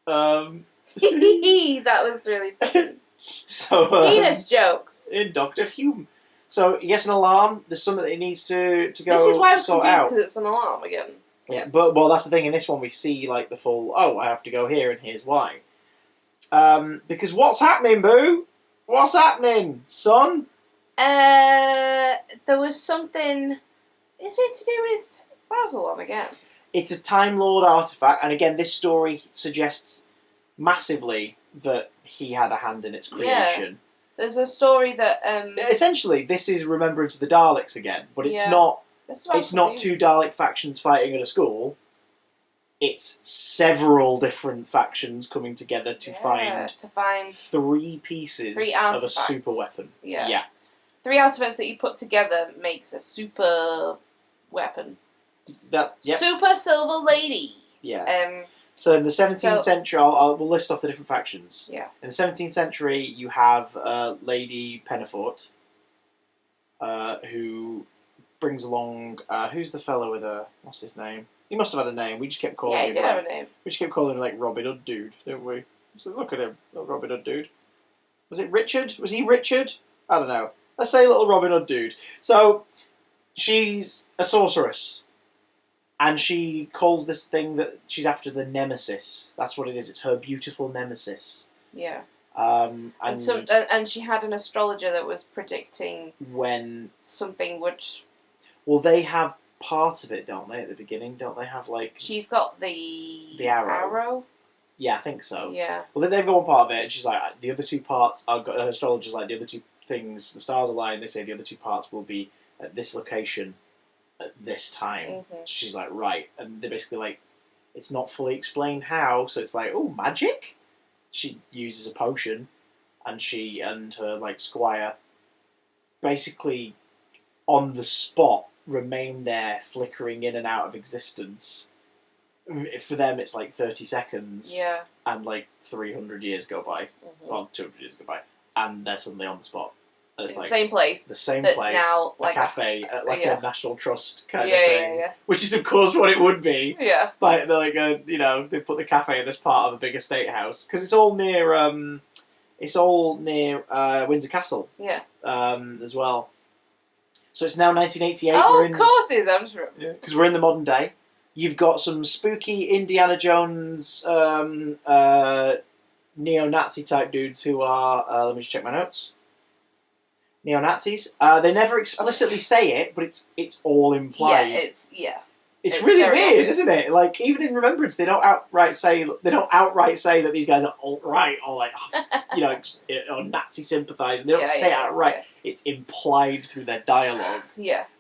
That was really funny. So Penis jokes. in Doctor Hume. So he gets an alarm. There's something that he needs to go This is why I was sort confused out. because it's an alarm again. Yeah, but that's the thing. In this one, we see like the full. Oh, I have to go here, and here's why. Because what's happening, Boo? What's happening, son? There was something. Is it to do with Basilon again? It's a Time Lord artifact, and again, this story suggests massively that he had a hand in its creation. There's a story that essentially this is Remembrance of the Daleks again, but it's not. It's not two Dalek factions fighting at a school. It's several different factions coming together to find 3 pieces of a super weapon. Yeah. 3 artifacts that you put together makes a super weapon. Super Silver Lady. Yeah. So in the 17th century, we'll list off the different factions. Yeah. In the 17th century, you have Lady Penifort, who brings along who's the fellow with her? What's his name? He must have had a name. We just kept calling him. Yeah, he did have a name. We just kept calling him like Robin Hood Dude, didn't we? So look at him, little Robin Hood Dude. Was it Richard? Was he Richard? I don't know. Let's say little Robin Hood Dude. So she's a sorceress, and she calls this thing that she's after the Nemesis. That's what it is. It's her beautiful Nemesis. Yeah. And she had an astrologer that was predicting when something would. Well, they have part of it, don't they? At the beginning, don't they have like? She's got the arrow. Yeah, I think so. Yeah. Well, they've got one part of it, and she's like, the other 2 parts. Her astrologer's like, the other 2 things, the stars align. They say the other 2 parts will be at this location, at this time. Mm-hmm. She's like, right, and they're basically like, it's not fully explained how. So it's like, oh, magic. She uses a potion, and she and her like squire, basically, on the spot, remain there, flickering in and out of existence. For them, it's like 30 seconds. Yeah. And like 300 years go by. Mm-hmm. Well, 200 years go by. And they're suddenly on the spot. And it's like the same place. The same that's place. Now like a cafe, a National Trust kind of thing. Yeah. Which is, of course, what it would be. Yeah. Like, they're like, they put the cafe in this part of a big estate house. Because it's all near Windsor Castle. Yeah. As well. So it's now 1988. Oh, of course it is. I'm sure. Because we're in the modern day. You've got some spooky Indiana Jones neo-Nazi type dudes who are, let me just check my notes, neo-Nazis. They never explicitly say it, but it's all implied. It's really weird, obvious. Isn't it? Like, even in Remembrance, they don't outright say that these guys are alt-right or like, or Nazi sympathising. They don't say it outright. Yeah. It's implied through their dialogue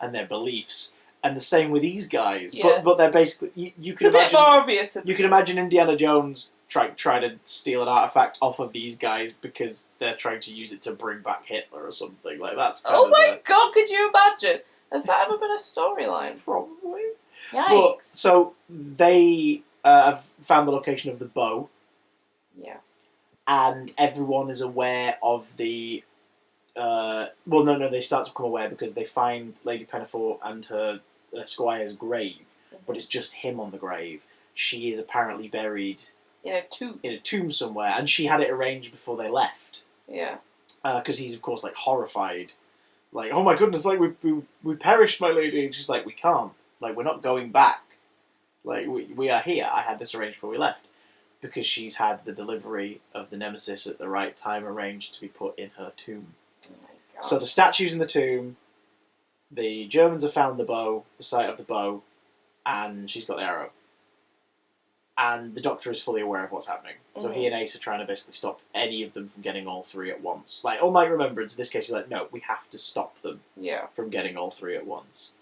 and their beliefs. And the same with these guys. Yeah. But they're basically... You can imagine... more obvious. You can imagine Indiana Jones try to steal an artifact off of these guys because they're trying to use it to bring back Hitler or something. Like, that's kind of my God, could you imagine? Has that ever been a storyline? Probably. Yikes. But, so, they have found the location of the bow. Yeah. And everyone is aware of the... they start to become aware because they find Lady Penifort and her squire's grave, but it's just him on the grave. She is apparently buried in a tomb somewhere, and she had it arranged before they left. Yeah. Because he's, of course, like, horrified. Like, oh my goodness, like, we perished, my lady. And she's like, we can't. Like, we're not going back. Like, we are here. I had this arranged before we left. Because she's had the delivery of the Nemesis at the right time arranged to be put in her tomb. Oh my God. So the statue's in the tomb. The Germans have found the bow, the site of the bow, and she's got the arrow. And the Doctor is fully aware of what's happening. So he and Ace are trying to basically stop any of them from getting all 3 at once. Like, unlike Remembrance, in this case, he's like, no, we have to stop them from getting all 3 at once.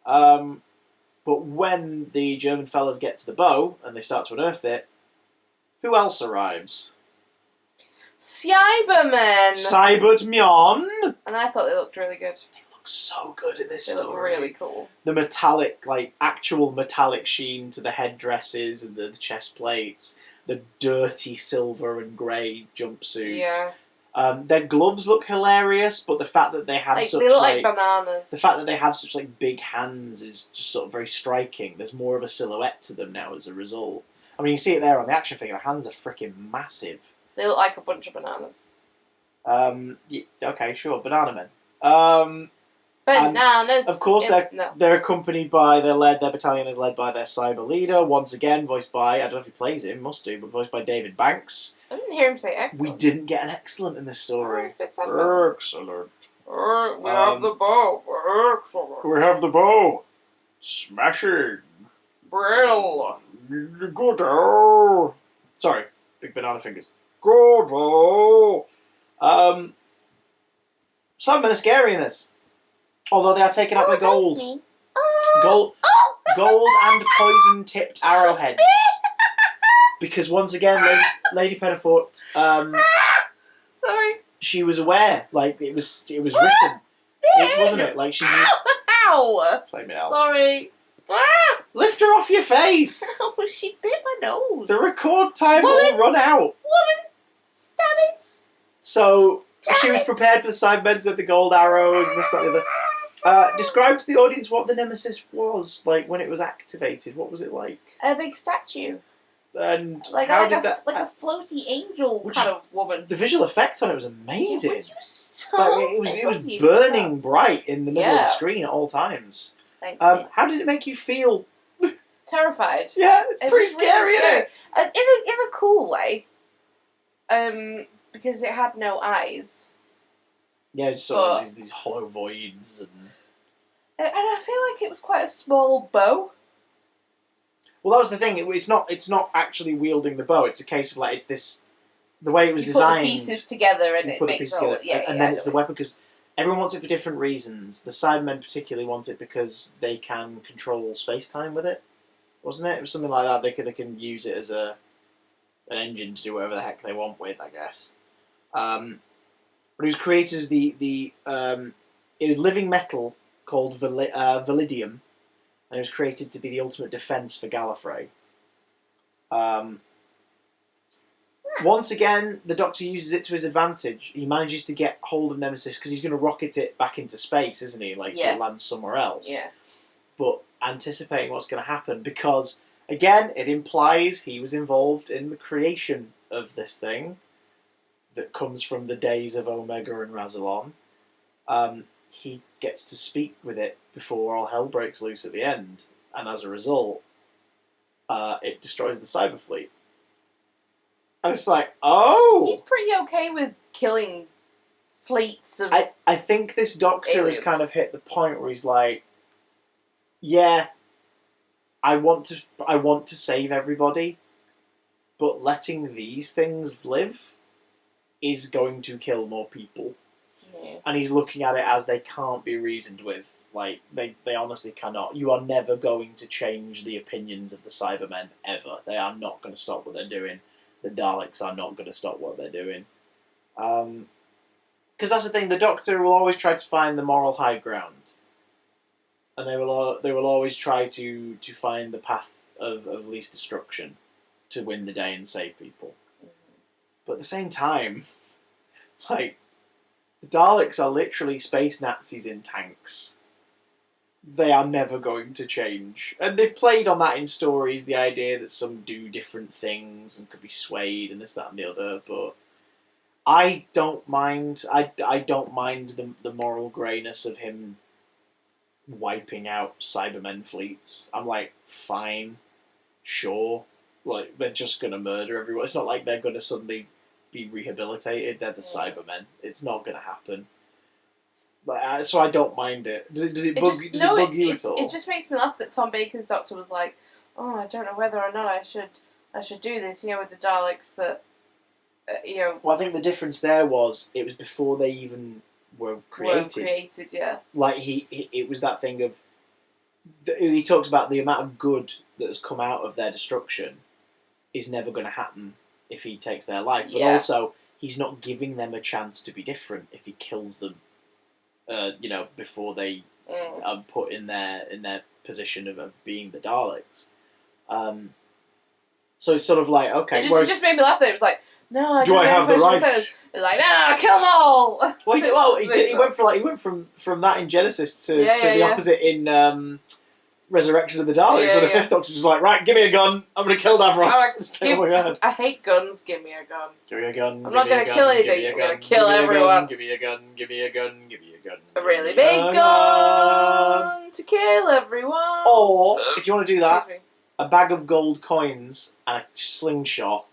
But when the German fellas get to the bow, and they start to unearth it, who else arrives? Cybermen! Cybermen! And I thought they looked really good. They look so good in this story. They look really cool. The metallic, like, actual metallic sheen to the headdresses and the chest plates. The dirty silver and grey jumpsuits. Yeah. Their gloves look hilarious, but the fact that they have they look like bananas. The fact that they have such, like, big hands is just sort of very striking. There's more of a silhouette to them now as a result. I mean, you see it there on the action figure. The hands are freaking massive. They look like a bunch of bananas. Okay, sure. Banana men. Bananas. Of course, they're accompanied by... Their battalion is led by their cyber leader, once again voiced by... I don't know if he plays him, must do, but voiced by David Banks. I didn't hear him say excellent. We didn't get an excellent in this story. Oh, excellent. We have the bow. Excellent. We have the bow. Smashing. Brill. Good. Sorry, big banana fingers. Good. Cybermen are scary in this. Although they are taken out by gold. Gold and poison-tipped arrowheads. Because once again, Lady Pennyfoot, Sorry. she was aware. Like, it was written. It wasn't it? Like, she knew. Ow! Play me out. Sorry. Lift her off your face! Oh, she bit my nose. The record time will run out. Woman! Stop it! So, she was prepared for the Cybermen, with the gold arrows and this, that, and the other. Describe to the audience what the Nemesis was, like, when it was activated. What was it like? A big statue. And Like how a did that... like a floaty angel kind of woman. The visual effect on it was amazing. Would you stop? Like, it was burning bright in the middle of the screen at all times. Thanks, how did it make you feel? Terrified. Yeah, it's pretty scary, isn't it? And in a cool way. Because it had no eyes. Yeah, just sort of these hollow voids And I feel like it was quite a small bow. Well, that was the thing. It's not actually wielding the bow. It's a case of like it's this. The way it was designed. Put the pieces together and it makes it all. And then it's the weapon because everyone wants it for different reasons. The Cybermen particularly want it because they can control space-time with it, wasn't it? It was something like that. They can use it as an engine to do whatever the heck they want with, I guess. But it was created as it was living metal called Validium. And it was created to be the ultimate defense for Gallifrey. Once again, the Doctor uses it to his advantage. He manages to get hold of Nemesis because he's going to rocket it back into space, isn't he? Like, so it lands somewhere else. Yeah. But anticipating what's going to happen because, again, it implies he was involved in the creation of this thing that comes from the days of Omega and Rassilon. He gets to speak with it before all hell breaks loose at the end, and as a result, it destroys the cyber fleet. And it's like, oh! He's pretty okay with killing fleets of I think this Doctor aliens. has kind of hit the point where he's like, yeah, I want to save everybody, but letting these things live is going to kill more people. Yeah. And he's looking at it as they can't be reasoned with. Like, they honestly cannot. You are never going to change the opinions of the Cybermen, ever. They are not going to stop what they're doing. The Daleks are not going to stop what they're doing. Because that's the thing, the Doctor will always try to find the moral high ground. And they will always try to find the path of least destruction to win the day and save people. But at the same time, like, the Daleks are literally space Nazis in tanks. They are never going to change. And they've played on that in stories, the idea that some do different things and could be swayed and this, that and the other, but I don't mind the moral greyness of him wiping out Cybermen fleets. I'm like, fine, sure. Like, they're just going to murder everyone. It's not like they're going to suddenly be rehabilitated. They're the Cybermen. It's not going to happen. But, so I don't mind it. Does it bug you at all? It just makes me laugh that Tom Baker's Doctor was like, oh, I don't know whether or not I should do this, with the Daleks that, Well, I think the difference there was, it was before they even were created. Yeah. Like, it was that thing of, he talks about the amount of good that has come out of their destruction is never going to happen if he takes their life. But also, he's not giving them a chance to be different if he kills them, before they are put in their position of being the Daleks. So it's sort of like, okay. It just made me laugh that it was like, no, I do I have the right? It's like, no, kill them all. Well, he went from that in Genesis to the opposite in Resurrection of the Daleks, where the Fifth Doctor was like, right, give me a gun, I'm going to kill Davros. Oh my god. I hate guns, give me a gun. Give me a gun. I'm not going to kill anything, I'm going to kill everyone. Give me a gun, give me a gun, give me a gun. A really big gun to kill everyone. Or, if you want to do that, a bag of gold coins and a slingshot.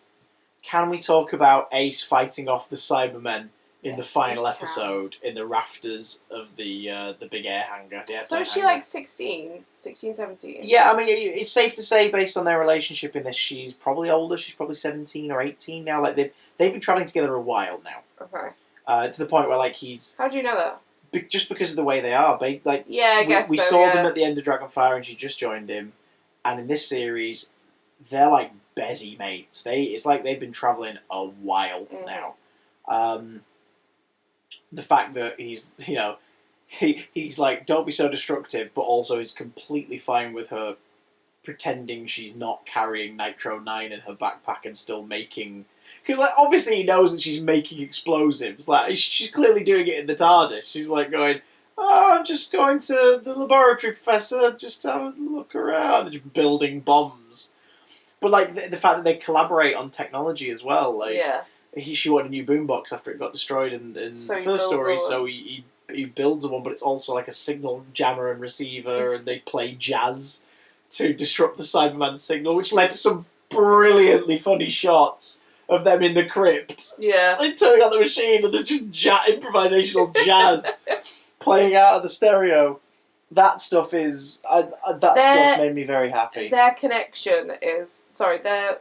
Can we talk about Ace fighting off the Cybermen in the final episode in the rafters of the big air hangar? So is she like 16, 17? Yeah, I mean, it's safe to say, based on their relationship in this, she's probably older. She's probably 17 or 18 now. Like they've been travelling together a while now. Okay. To the point where, like, he's... How do you know that? Just because of the way they are. Like, Yeah, I guess we so, saw yeah. them at the end of Dragonfire and she just joined him. And in this series, they're like busy mates. It's like they've been travelling a while now. The fact that he's, you know, he's like, don't be so destructive, but also is completely fine with her pretending she's not carrying Nitro 9 in her backpack and still making... Because, like, obviously he knows that she's making explosives. Like, she's clearly doing it in the TARDIS. She's, like, going, oh, I'm just going to the laboratory, Professor, just have a look around. They're just building bombs. But, like, the fact that they collaborate on technology as well. Like, she wanted a new boombox after it got destroyed in the first story, so he builds one, but it's also, like, a signal jammer and receiver, and they play jazz to disrupt the Cyberman signal, which led to some brilliantly funny shots of them in the crypt. Yeah. Like, turning on the machine and there's just improvisational jazz playing out of the stereo. That stuff is... stuff made me very happy. Their connection is... Sorry, their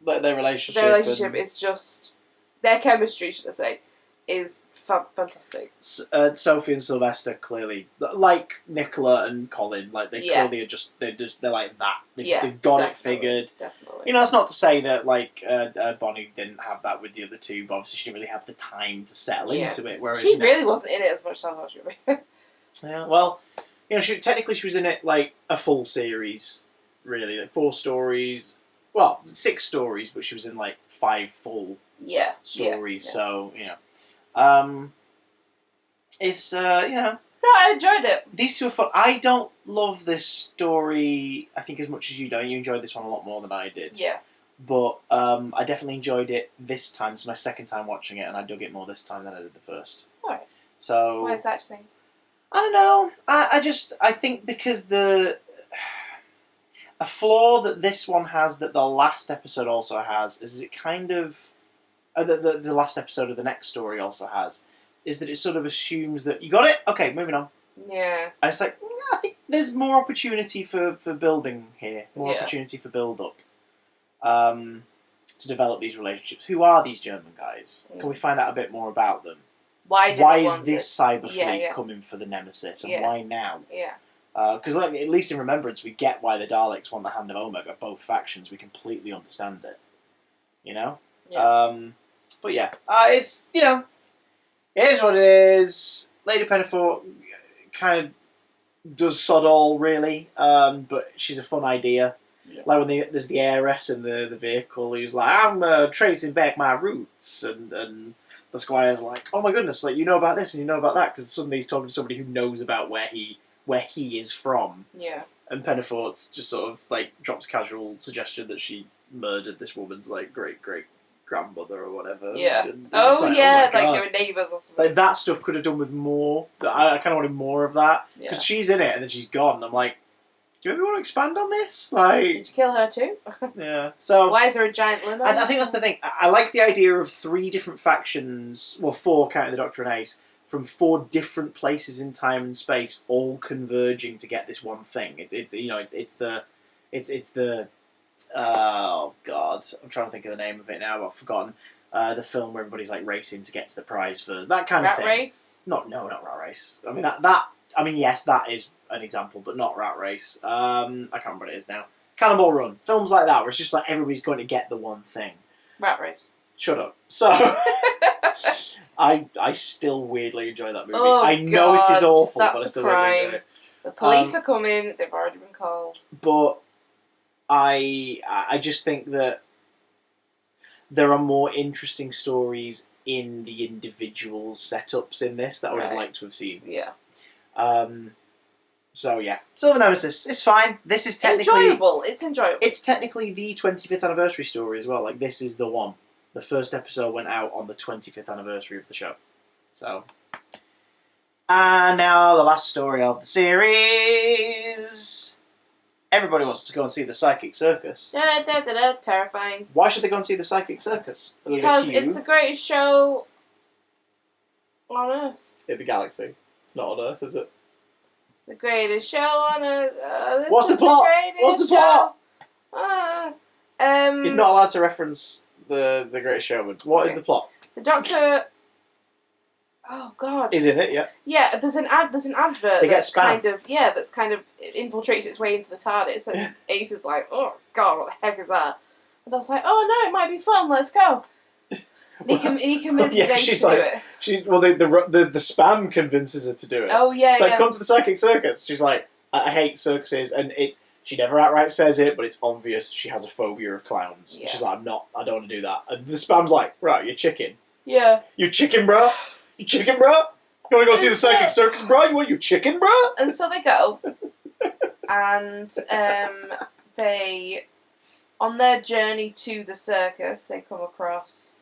relationship. Their relationship is just... Their chemistry, should I say, is fantastic. Sophie and Sylvester clearly, like Nicola and Colin, like they clearly are just they're like that. They've got it figured. Definitely. You know, that's not to say that like Bonnie didn't have that with the other two, but obviously she didn't really have the time to settle into it. Whereas she really wasn't in it as much as I thought she would be. Yeah, well, you know, technically she was in it like a full series, really, like 4 stories. Well, 6 stories, but she was in like 5 full stories. Yeah. So you know. It's, you know... No, I enjoyed it. These two are fun. I don't love this story, I think, as much as you do. You enjoyed this one a lot more than I did. Yeah. But I definitely enjoyed it this time. This is my second time watching it, and I dug it more this time than I did the first. Alright. So... Why is that, do you think? I don't know. I think because a flaw that this one has that the last episode also has is it kind of... the last episode of the next story also has, is that it sort of assumes that you got it? Okay, moving on. Yeah. And it's like, I think there's more opportunity for building here, more opportunity for build-up, to develop these relationships. Who are these German guys? Can we find out a bit more about them? Why is this cyber fleet coming for the Nemesis, and why now? Yeah. Because like, at least in Remembrance, we get why the Daleks want the Hand of Omega, both factions. We completely understand it. You know? Yeah. But yeah, it's, you know, it is what it is. Lady Pennyfort kind of does sod all, really, but she's a fun idea. Yeah. Like when there's the heiress in the vehicle who's like, I'm tracing back my roots, and the Squire's like, oh my goodness, like, you know about this and you know about that, because suddenly he's talking to somebody who knows about where he is from. Yeah. And Pennyfort just sort of, like, drops a casual suggestion that she murdered this woman's, like, great-great-grandmother or whatever. Yeah. And Oh, like, yeah, oh like they were neighbours or something. Like, that stuff could have done with more. I kind of wanted more of that. Because she's in it and then she's gone. And I'm like, do you ever want to expand on this? Like, did you kill her too? Yeah. So why is there a giant limo? I think that's the thing. I like the idea of 3 different factions, well, 4 counting the Doctor and Ace, from 4 different places in time and space, all converging to get this one thing. It's the oh god, I'm trying to think of the name of it now, but I've forgotten. The film where everybody's like racing to get to the prize for that kind of thing. Rat Race? Not Rat Race. I mean I mean, yes, that is an example, but not Rat Race. I can't remember what it is now. Cannonball Run. Films like that where it's just like everybody's going to get the one thing. Rat Race. Shut up. So I still weirdly enjoy that movie. Oh, I know God, it is awful, that's but I still a really crime. enjoy it. The police are coming. They've already been called. But I just think that there are more interesting stories in the individual setups in this that I would have liked to have seen. Yeah. So yeah, Silver Nemesis, it's fine. This is technically enjoyable. It's enjoyable. It's technically the 25th anniversary story as well. Like, this is the one. The first episode went out on the 25th anniversary of the show. So, and now the last story of the series. Everybody wants to go and see the Psychic Circus. Terrifying. Why should they go and see the Psychic Circus? Because it's the greatest show on Earth. In the galaxy. It's not on Earth, is it? The greatest show on Earth. What's the plot? What's the plot? You're not allowed to reference the Greatest Showman. What is the plot? The Doctor Oh God. is in it. Yeah. Yeah, there's an advert They get that's spam. that's kind of infiltrates its way into the TARDIS, and Ace is like, "Oh God, what the heck is that?" And I was like, "Oh no, it might be fun. Let's go." And he convinces Ace she's to like, do it. The spam convinces her to do it. Oh yeah, It's like, yeah. come to the psychic circus. She's like, I hate circuses, and she never outright says it, but it's obvious she has a phobia of clowns. Yeah. She's like, I don't want to do that. And the spam's like, right, you're chicken. Yeah. You chicken, bro? You chicken, bro? You want to go see the psychic circus, bro? You want your chicken, bro? And so they go, and they, on their journey to the circus, they come across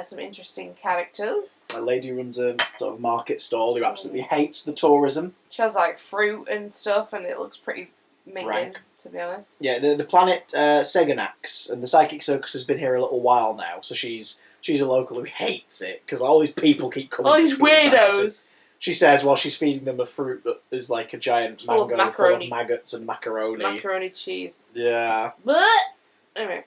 some interesting characters. A lady who runs a sort of market stall who absolutely hates the tourism. She has like fruit and stuff, and it looks pretty minging, Rank. to be honest. Yeah, the planet Seganax, and the psychic circus has been here a little while now, so she's a local who hates it because all these people keep coming. All these weirdos. She says while she's feeding them a fruit that is like a giant Full of mango full macaroni. of maggots and macaroni. Macaroni cheese. Yeah. But anyway,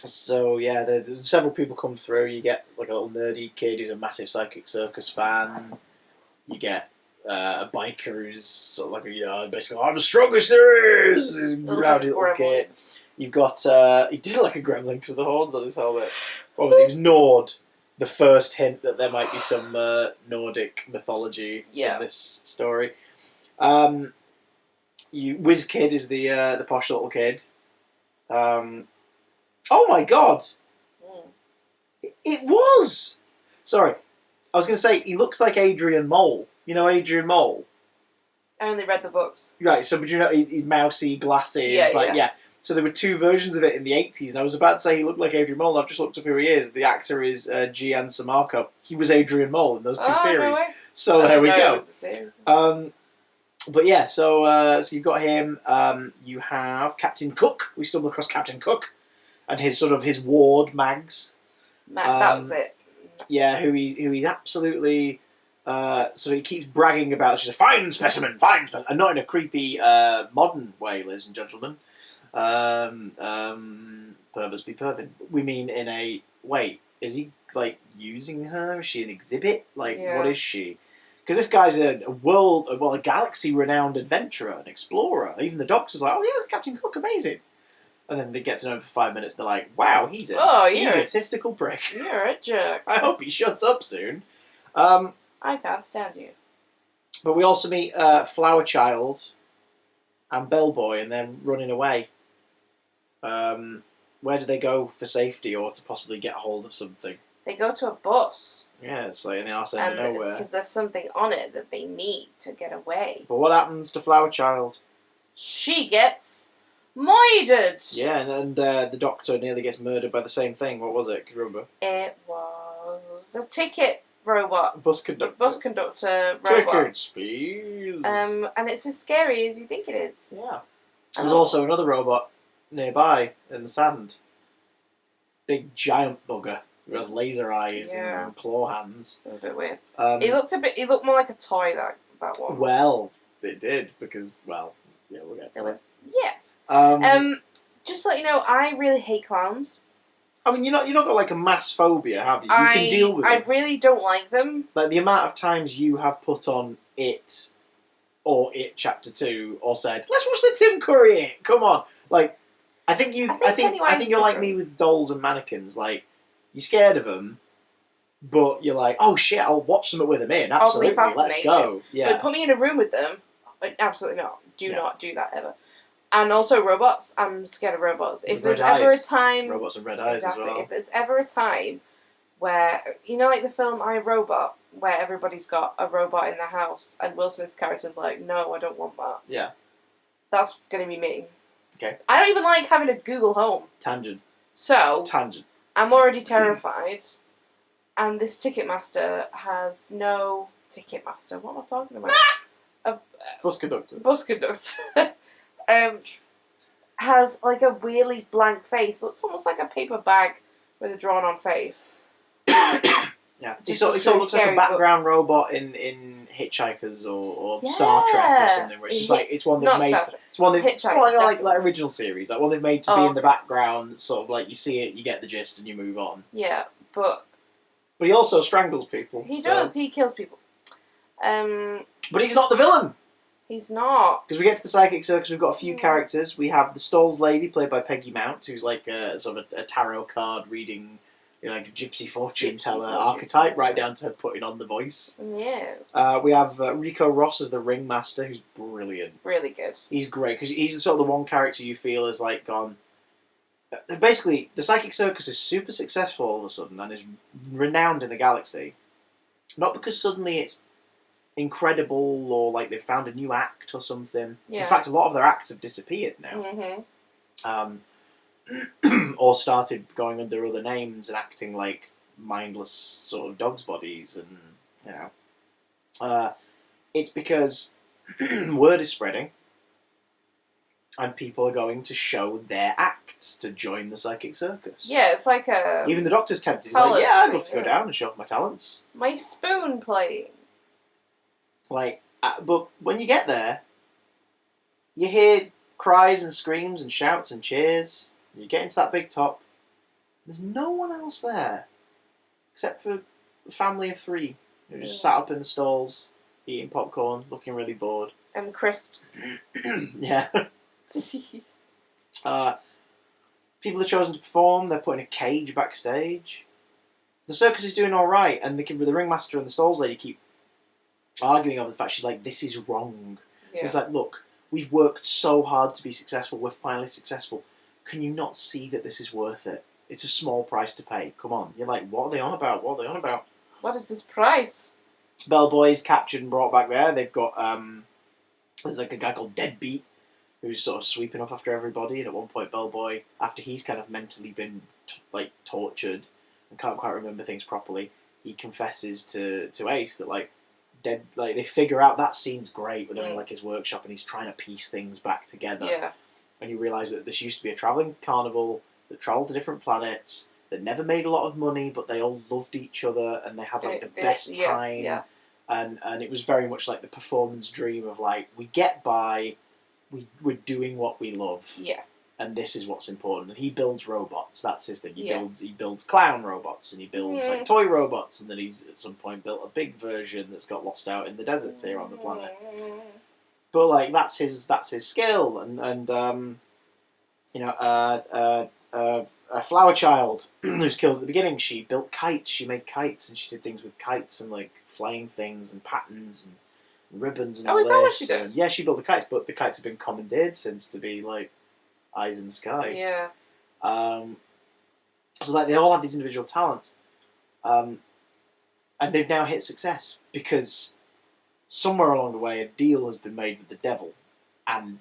So yeah, there's several people come through. You get like a little nerdy kid who's a massive psychic circus fan. You get a biker who's sort of like basically I'm the strongest there is. This rowdy little kid. You've got he did look like a gremlin because of the horns on his helmet. What was he? He was Nord. The first hint that there might be some Nordic mythology in this story. Whiz Kid is the posh little kid. Oh my God! It was. Sorry, I was going to say he looks like Adrian Mole. You know Adrian Mole. I only read the books. Right. So, but you know he's mousy glasses. Yeah. So there were two versions of it in the 80s, and I was about to say he looked like Adrian Mole, and I've just looked up who he is. The actor is Gian Samarco. He was Adrian Mole in those two series. No way. So there we go. It was the series. But yeah, so you've got him. You have Captain Cook. We stumbled across Captain Cook and his ward Mags. That was it. Yeah, who he's absolutely. So he keeps bragging about. She's a fine specimen, and not in a creepy modern way, ladies and gentlemen. Pervers be pervin. We mean in a wait. Is he like using her? Is she an exhibit? Like what is she? Because this guy's a galaxy-renowned adventurer and explorer. Even the Doctor's like, oh yeah, Captain Cook, amazing. And then they get to know him for 5 minutes. They're like, wow, he's an egotistical prick. You're a jerk. I hope he shuts up soon. I can't stand you. But we also meet Flower Child and Bellboy, and they're running away. Where do they go for safety or to possibly get hold of something? They go to a bus. Yeah, it's like in the arse end of nowhere. Because there's something on it that they need to get away. But what happens to Flower Child? She gets murdered. Yeah, and the Doctor nearly gets murdered by the same thing. What was it? Can you remember? It was a ticket robot. Bus conductor. Bus conductor robot. Tickets, please. And it's as scary as you think it is. Yeah. There's also another robot nearby in the sand. Big giant bugger who has laser eyes and claw hands. It was a bit weird. It looked more like a toy, that one. Well, it did because we'll get to it. Yeah. Just to let you know, I really hate clowns. I mean, you're not got like a mass phobia, have you? You can deal with it. I really don't like them. Like the amount of times you have put on It or It Chapter 2 or said, let's watch the Tim Curry It. Come on. Like I think you're like me with dolls and mannequins. Like you're scared of them, but you're like, oh shit, I'll watch them with them in. Absolutely, let's go. Yeah. But put me in a room with them. Absolutely not. Do not do that ever. And also robots. I'm scared of robots. If there's ever a time... Robots and red eyes as well. If there's ever a time where... You know, like the film I, Robot, where everybody's got a robot in their house and Will Smith's character's like, no, I don't want that. Yeah. That's going to be me. Okay. I don't even like having a Google Home. Tangent. So... Tangent. I'm already terrified. And this Ticketmaster has no... Ticketmaster? What am I talking about? Bus conductor. Bus conductor. Has like a weirdly blank face. Looks almost like a paper bag with a drawn-on face. Yeah, it sort of looks like a background robot in Hitchhikers or Star Trek or something. Where it's just like it's one they've made. It's one they've like original series, like one they've made to be in the background. Sort of like you see it, you get the gist, and you move on. Yeah, but But he also strangles people. He does. He kills people. But he's not the villain. He's not. Because we get to the Psychic Circus, we've got a few characters. We have the Stalls lady, played by Peggy Mount, who's like sort of a tarot card reading, like a gypsy fortune teller archetype, right down to putting on the voice. Yes. We have Rico Ross as the ringmaster, who's brilliant. Really good. He's great, because he's the sort of the one character you feel is like gone... Basically, the Psychic Circus is super successful all of a sudden, and is renowned in the galaxy. Not because suddenly it's incredible, or like they've found a new act or something. Yeah. In fact, a lot of their acts have disappeared now. Or started going under other names and acting like mindless sort of dogs' bodies, and it's because word is spreading, and people are going to show their acts to join the Psychic Circus. Yeah, it's like a... Even the Doctor's tempted. He's like, yeah, I'd love to go down and show off my talents. My spoon playing. Like, but when you get there, you hear cries and screams and shouts and cheers. You get into that big top. There's no one else there, except for a family of 3 who just sat up in the stalls, eating popcorn, looking really bored. And crisps. Yeah. People are chosen to perform. They're put in a cage backstage. The circus is doing all right, and the ringmaster and the stalls lady keep arguing over the fact she's like, this is wrong. Yeah. It's like, look, we've worked so hard to be successful. We're finally successful. Can you not see that this is worth it? It's a small price to pay. Come on. You're like, what are they on about? What are they on about? What is this price? Bellboy's captured and brought back there. They've got, there's like a guy called Deadbeat who's sort of sweeping up after everybody. And at one point, Bellboy, after he's kind of mentally been, tortured and can't quite remember things properly, he confesses to Ace that, they figure out that scene's great with him in, his workshop, and he's trying to piece things back together. Yeah. And you realise that this used to be a travelling carnival that travelled to different planets, that never made a lot of money, but they all loved each other, and they had, the best time. Yeah. And it was very much like the performance dream of, we get by, we're doing what we love. Yeah. And this is what's important. And he builds robots. That's his thing. He builds clown robots, and he builds toy robots, and then he's at some point built a big version that's got lost out in the deserts here on the planet. But that's his skill, and a flower child who's killed at the beginning. She built kites. She made kites, and she did things with kites and flying things and patterns and ribbons and all this. Is that what she did? Yeah, she built the kites, but the kites have been commandeered since to be eyes in the sky. Yeah. So they all have these individual talents, and they've now hit success because somewhere along the way a deal has been made with the devil, and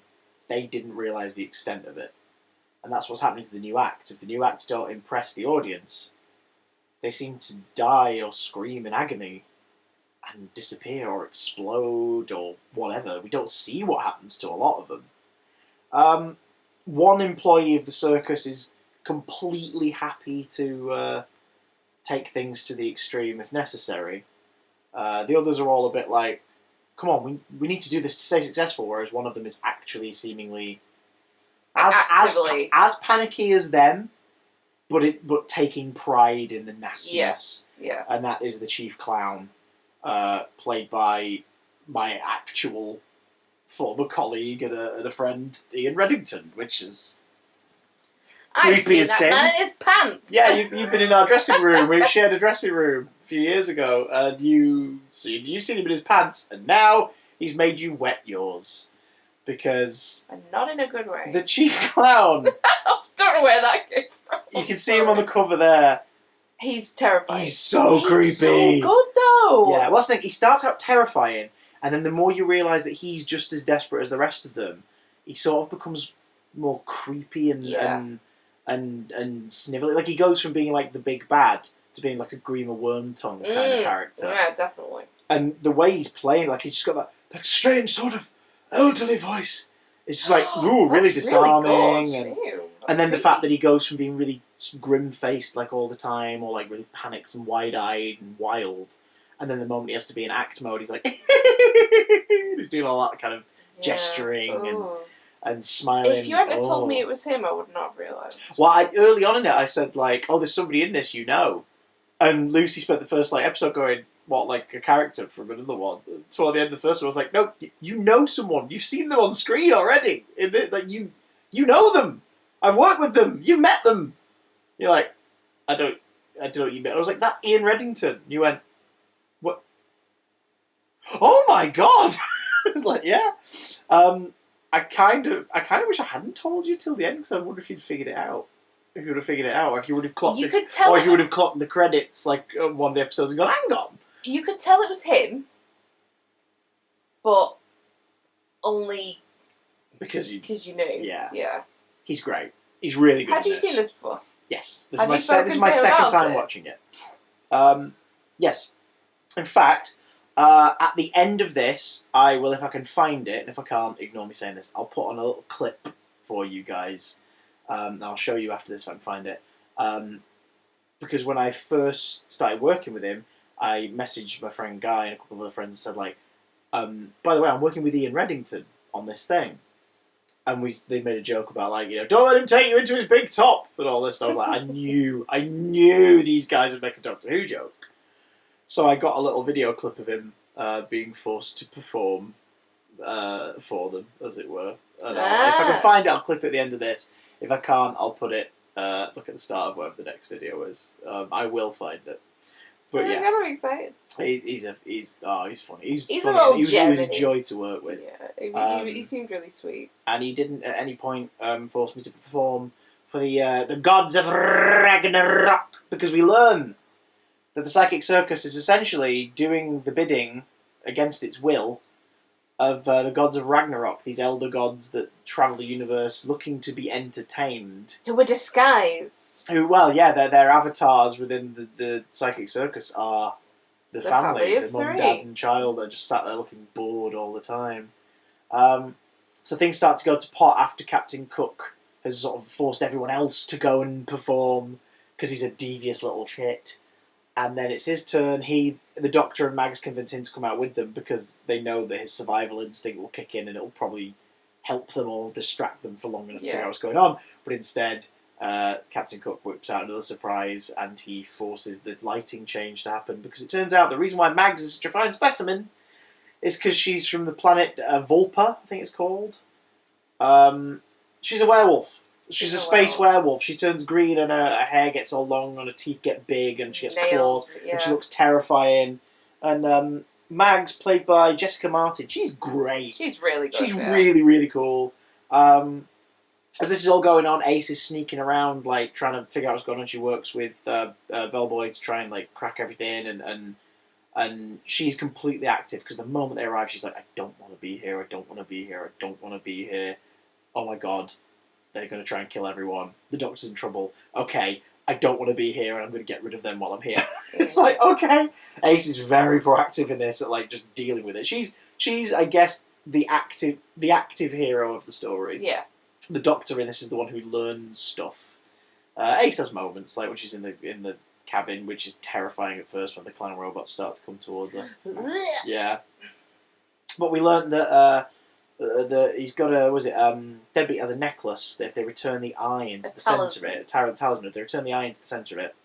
they didn't realise the extent of it. And that's what's happening to the new act. If the new acts don't impress the audience, they seem to die or scream in agony and disappear or explode or whatever. We don't see what happens to a lot of them. One employee of the circus is completely happy to take things to the extreme if necessary. The others are all a bit like, come on, we need to do this to stay successful, whereas one of them is actually seemingly as panicky as them, but taking pride in the nastiness. Yeah. And that is the chief clown, played by my actual former colleague and a friend, Ian Reddington, which is creepy as sin. I've seen that man in his pants. Yeah, you've been in our dressing room. We shared a dressing room a few years ago, and you've seen him in his pants, and now he's made you wet yours. Because... And not in a good way. The chief clown... I don't know where that came from. You can see him on the cover there. He's terrifying. He's so creepy. He's so good, though. Yeah, well, that's the thing. He starts out terrifying, and then the more you realise that he's just as desperate as the rest of them, he sort of becomes more creepy and snivelly. He goes from being the big bad to being a Grima Wormtongue kind of character. Yeah, definitely. And the way he's playing, he's just got that strange sort of elderly voice. It's just really disarming. Really and then the fact that he goes from being really grim-faced all the time, or really panicked and wide-eyed and wild, and then the moment he has to be in act mode, he's he's doing all that kind of gesturing and smiling. If you hadn't told me it was him, I would not have realised. Well, early on in it, I said, there's somebody in this you know. And Lucy spent the first episode going, what, like a character from another one? So at the end of the first one, I was like, no, you know someone. You've seen them on screen already. You know them. I've worked with them. You've met them. You're like, I don't know what you meant. I was like, that's Ian Reddington. You went, what? Oh my god! I was like, yeah. I kind of wish I hadn't told you till the end because I wonder if you'd figured it out. If you would have figured it out, or if you would have clocked, or if you would have clocked the credits one of the episodes and gone, hang on. You could tell it was him, but only because you knew. Yeah. He's great. He's really good. Had you seen this before? Yes. This is my second time watching it. Yes. In fact, at the end of this, I will, if I can find it, and if I can't, ignore me saying this, I'll put on a little clip for you guys. I'll show you after this if I can find it. Because when I first started working with him, I messaged my friend Guy and a couple of other friends and said, by the way, I'm working with Ian Reddington on this thing. And they made a joke about, don't let him take you into his big top and all this. And I was like, I knew these guys would make a Doctor Who joke. So I got a little video clip of him being forced to perform for them, as it were. And if I can find it, I'll clip it at the end of this. If I can't, I'll put it, look at the start of whatever the next video is. I will find it. But yeah, I'm excited. He's funny. He's funny. A little he was a joy to work with. Yeah, he seemed really sweet. And he didn't at any point force me to perform for the gods of Ragnarok, because we learn that the Psychic Circus is essentially doing the bidding against its will of the gods of Ragnarok, these elder gods that travel the universe looking to be entertained. Who were disguised. Their avatars within the Psychic Circus are the family, the mum, dad and child that just sat there looking bored all the time. So things start to go to pot after Captain Cook has sort of forced everyone else to go and perform because he's a devious little shit. And then it's his turn. The Doctor and Mags convince him to come out with them because they know that his survival instinct will kick in and it'll probably help them or distract them for long enough to figure out what's going on. But instead, Captain Cook whips out another surprise and he forces the lighting change to happen because it turns out the reason why Mags is such a fine specimen is because she's from the planet Vulpa, I think it's called. She's a werewolf. She's a space werewolf. She turns green and her hair gets all long and her teeth get big and she gets claws and she looks terrifying. And Mags, played by Jessica Martin, she's great. She's really good. She's really, really cool. As this is all going on, Ace is sneaking around, trying to figure out what's going on. She works with Bellboy to try and crack everything, and she's completely active because the moment they arrive, she's like, I don't want to be here. I don't want to be here. I don't want to be here. Oh my god. They're going to try and kill everyone. The Doctor's in trouble. Okay, I don't want to be here, and I'm going to get rid of them while I'm here. It's like, okay. Ace is very proactive in this, at just dealing with it. She's I guess the active hero of the story. Yeah. The Doctor in this is the one who learns stuff. Ace has moments when she's in the cabin, which is terrifying at first when the clown robots start to come towards her. Yeah. But we learned that. He's got Deadbeat has a necklace that if they return the eye into the centre of it, talisman, if they return the eye into the centre of it,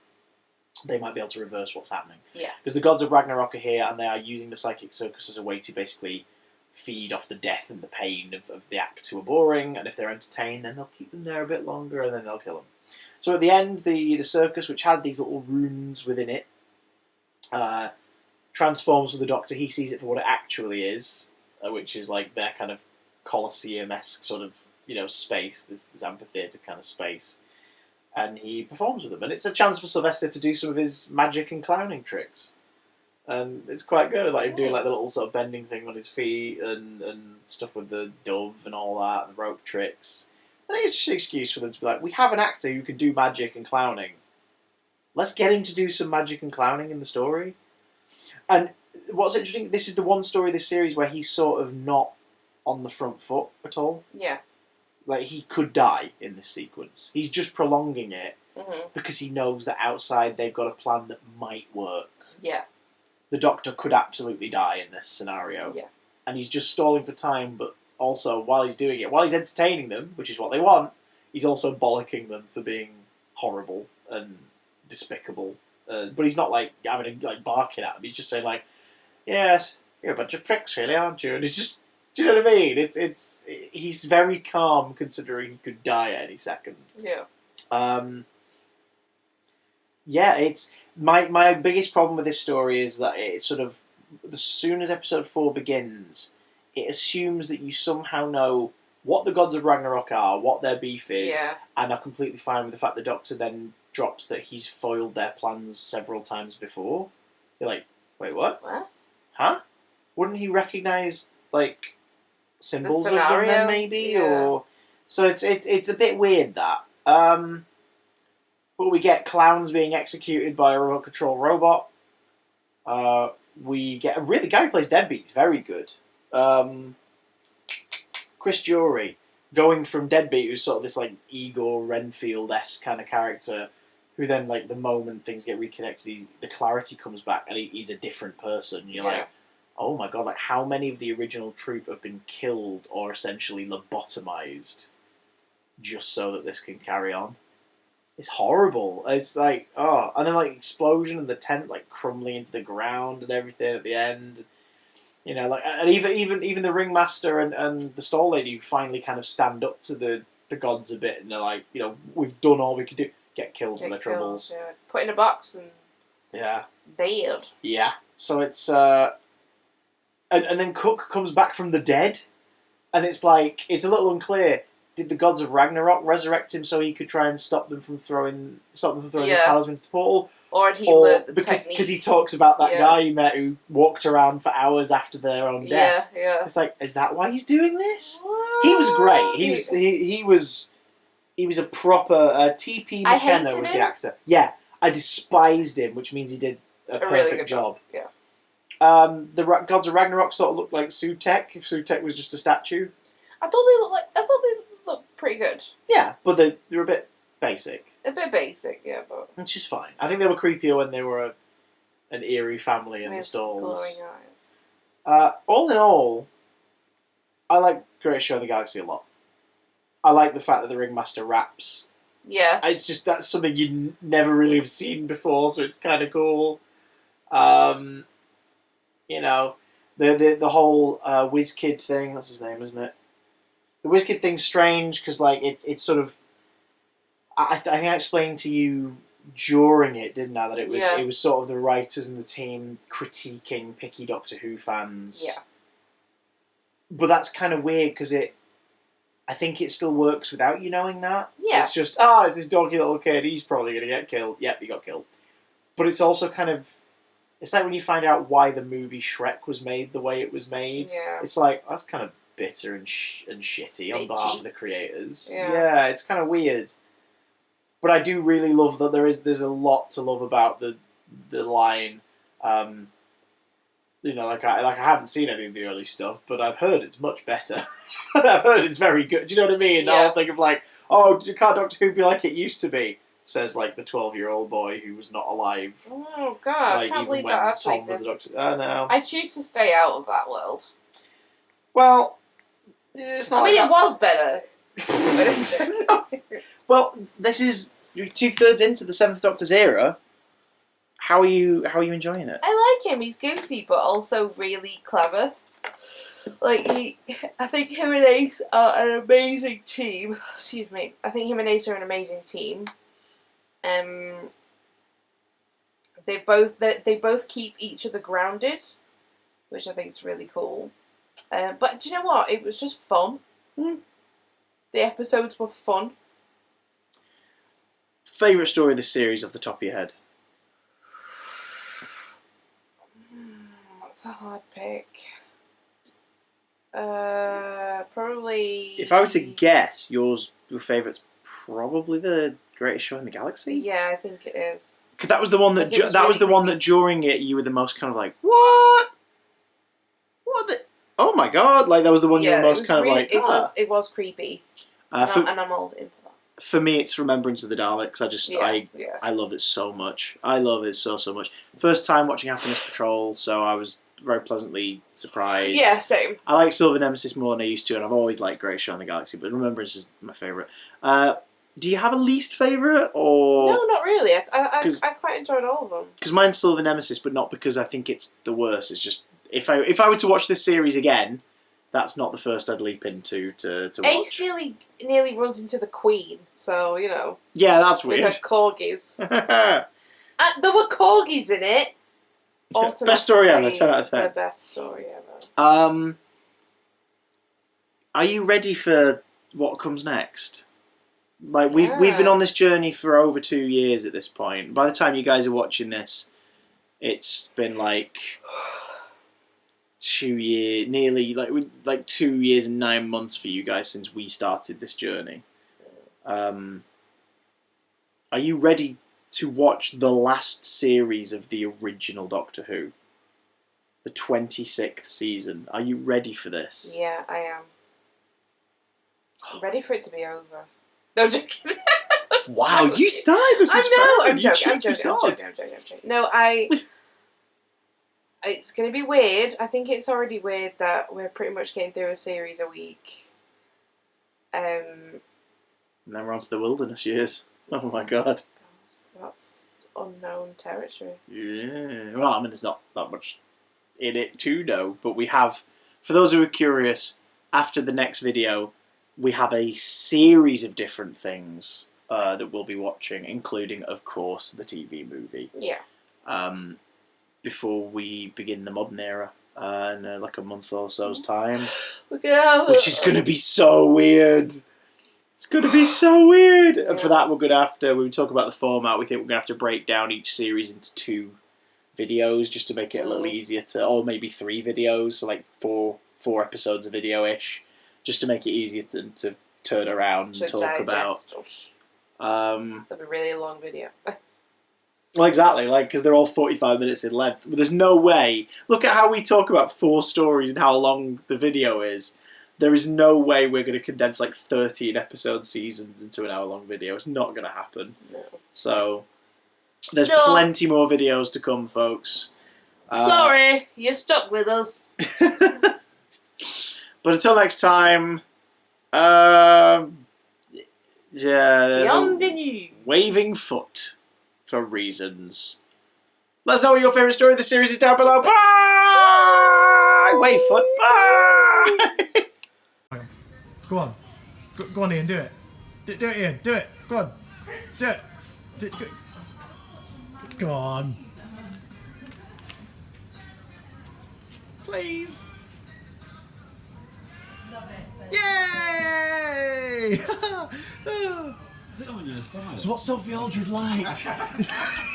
they might be able to reverse what's happening. Yeah. Because the gods of Ragnarok are here and they are using the Psychic Circus as a way to basically feed off the death and the pain of the acts who are boring, and if they're entertained, then they'll keep them there a bit longer and then they'll kill them. So at the end, the circus, which had these little rooms within it, transforms with the Doctor. He sees it for what it actually is, which is their kind of Colosseum-esque sort of, space, this amphitheatre kind of space. And he performs with them. And it's a chance for Sylvester to do some of his magic and clowning tricks. And it's quite good, him doing the little sort of bending thing on his feet and stuff with the dove and all that, and the rope tricks. I think it's just an excuse for them to be we have an actor who can do magic and clowning. Let's get him to do some magic and clowning in the story. And what's interesting, this is the one story of this series where he's sort of not on the front foot at all. Yeah. He could die in this sequence. He's just prolonging it because he knows that outside they've got a plan that might work. Yeah. The Doctor could absolutely die in this scenario. Yeah. And he's just stalling for time, but also while he's doing it, while he's entertaining them, which is what they want, he's also bollocking them for being horrible and despicable but he's not like having a, like barking at him. He's just saying like, "Yes, you're a bunch of pricks, really, aren't you?" And it's just, do you know what I mean? He's very calm considering he could die at any second. Yeah. Yeah, it's my biggest problem with this story is that it's sort of, as soon as episode 4 begins, it assumes that you somehow know what the gods of Ragnarok are, what their beef is, and are completely fine with the fact the Doctor then drops that he's foiled their plans several times before. You're like, wait, what? What? Huh? Wouldn't he recognise like symbols of them scenario? then maybe? Yeah. Or so it's a bit weird that. But we get clowns being executed by a remote control robot. We get the guy who plays Deadbeat's very good. Chris Jury, going from Deadbeat, who's sort of this like Igor Renfield-esque kind of character, who then like the moment things get reconnected, the clarity comes back and he's a different person. You're like, oh my god, like how many of the original troupe have been killed or essentially lobotomized just so that this can carry on? It's horrible. It's like, oh, and then like explosion and the tent like crumbling into the ground and everything at the end. You know, like, and even the ringmaster and the stall lady who finally kind of stand up to the gods a bit and they're like, you know, we've done all we could do. Get killed for their troubles. Yeah. Put in a box and dead. Yeah. So it's and then Cook comes back from the dead, and it's like it's a little unclear. Did the gods of Ragnarok resurrect him so he could try and stop them from throwing the talisman into the portal? Or did he learn the because technique? he talks about that guy he met who walked around for hours after their own death. Yeah. It's like, is that why he's doing this? What? He was great. He was a proper T.P. McKenna was the actor. Yeah, I despised him, which means he did a perfect really good job. Yeah. The gods of Ragnarok sort of looked like Sutek, if Sutek was just a statue. I thought they looked pretty good. Yeah, but they're a bit basic. A bit basic, yeah, but Which is fine. I think they were creepier when they were an eerie family in the stalls. Glowing eyes. All in all, I like Greatest Show in the Galaxy a lot. I like the fact that the Ringmaster raps. Yeah. It's just, that's something you never really have seen before, so it's kind of cool. You know, the whole WizKid thing, that's his name, isn't it? The WizKid thing's strange, because like, it's sort of... I think I explained to you during it, didn't I, that it was sort of the writers and the team critiquing picky Doctor Who fans. Yeah. But that's kind of weird, because I think it still works without you knowing that. Yeah. It's just, it's this doggy little kid, he's probably going to get killed. Yep, he got killed. But it's also kind of... It's like when you find out why the movie Shrek was made the way it was made. Yeah. It's like, that's kind of bitter and shitty on behalf of the creators. Yeah, it's kind of weird. But I do really love that there's a lot to love about the line. You know, like I haven't seen any of the early stuff, but I've heard it's much better. I've heard it's very good. Do you know what I mean? The whole thing of like, oh, can't Doctor Who be like it used to be? Says like the 12-year-old boy who was not alive. Oh god, like, I can't believe that actually exists. Oh no. I choose to stay out of that world. Well, it's not. I mean, like it was better. Well, this is 2/3 into the Seventh Doctor's era. How are you enjoying it? I like him. He's goofy, but also really clever. Like I think him and Ace are an amazing team. Excuse me. I think him and Ace are an amazing team. They both keep each other grounded, which I think is really cool. But do you know what? It was just fun. The episodes were fun. Favourite story of the series off the top of your head? That's a hard pick. Probably... If I were to guess, your favourite's probably the Greatest Show in the Galaxy? Yeah, I think it is. Because that was the one that one that during it you were the most kind of like, what? What the... Oh my god! Like that was the one you were most kind of like. It was creepy, and I'm all in for that. For me, it's Remembrance of the Daleks. I love it so much. I love it so much. First time watching Happiness Patrol, so I was very pleasantly surprised. Yeah, same. I like Silver Nemesis more than I used to, and I've always liked Greatest Show in the Galaxy, but Remembrance is my favourite. Do you have a least favourite, or No, not really. I quite enjoyed all of them. because mine's still the Nemesis, but not because I think it's the worst. It's just if I were to watch this series again, that's not the first I'd leap into to watch. Ace nearly runs into the Queen, so you know. Yeah, that's with weird. her corgis. There were corgis in it. Best story ever. 10 out of 10. The best story ever. Are you ready for what comes next? Like we've been on this journey for over 2 years at this point. By the time you guys are watching this, it's been like 2 years, nearly like 2 years and 9 months for you guys since we started this journey. Are you ready to watch the last series of the original Doctor Who? The 26th season. Are you ready for this? Yeah, I am. I'm ready for it to be over. No, I'm joking. Wow, you started this I'm joking. experiment. I'm joking. No, it's going to be weird. I think it's already weird that we're pretty much getting through a series a week. And then we're on to the wilderness years. Oh my god. That's unknown territory. Yeah. Well, I mean, there's not that much in it to know, but we have, for those who are curious, after the next video, we have a series of different things that we'll be watching, including, of course, the TV movie. Yeah. Before we begin the modern era in like a month or so's time. Okay. Which is going to be so weird. It's going to be so weird. And for that, we're going to have to, when we talk about the format, we think we're going to have to break down each series into 2 videos just to make it a little easier to, or maybe 3 videos, so like four episodes of video-ish, just to make it easier to turn around and talk about. That'll be a really long video. Well, exactly, because they're all 45 minutes in length. But there's no way. Look at how we talk about 4 stories and how long the video is. There is no way we're going to condense 13 episode seasons into an hour-long video. It's not going to happen. No. So, there's plenty more videos to come, folks. Sorry, you're stuck with us. But until next time, there's Beyond the New. waving foot for reasons. Let us know what your favourite story of the series is down below. Bye! Wave foot. Bye! Go on. Go on, Ian, do it. Do it, Ian. Do it. Go on. Do it. Go on. Please. Yay! So what's Sophie Aldred like?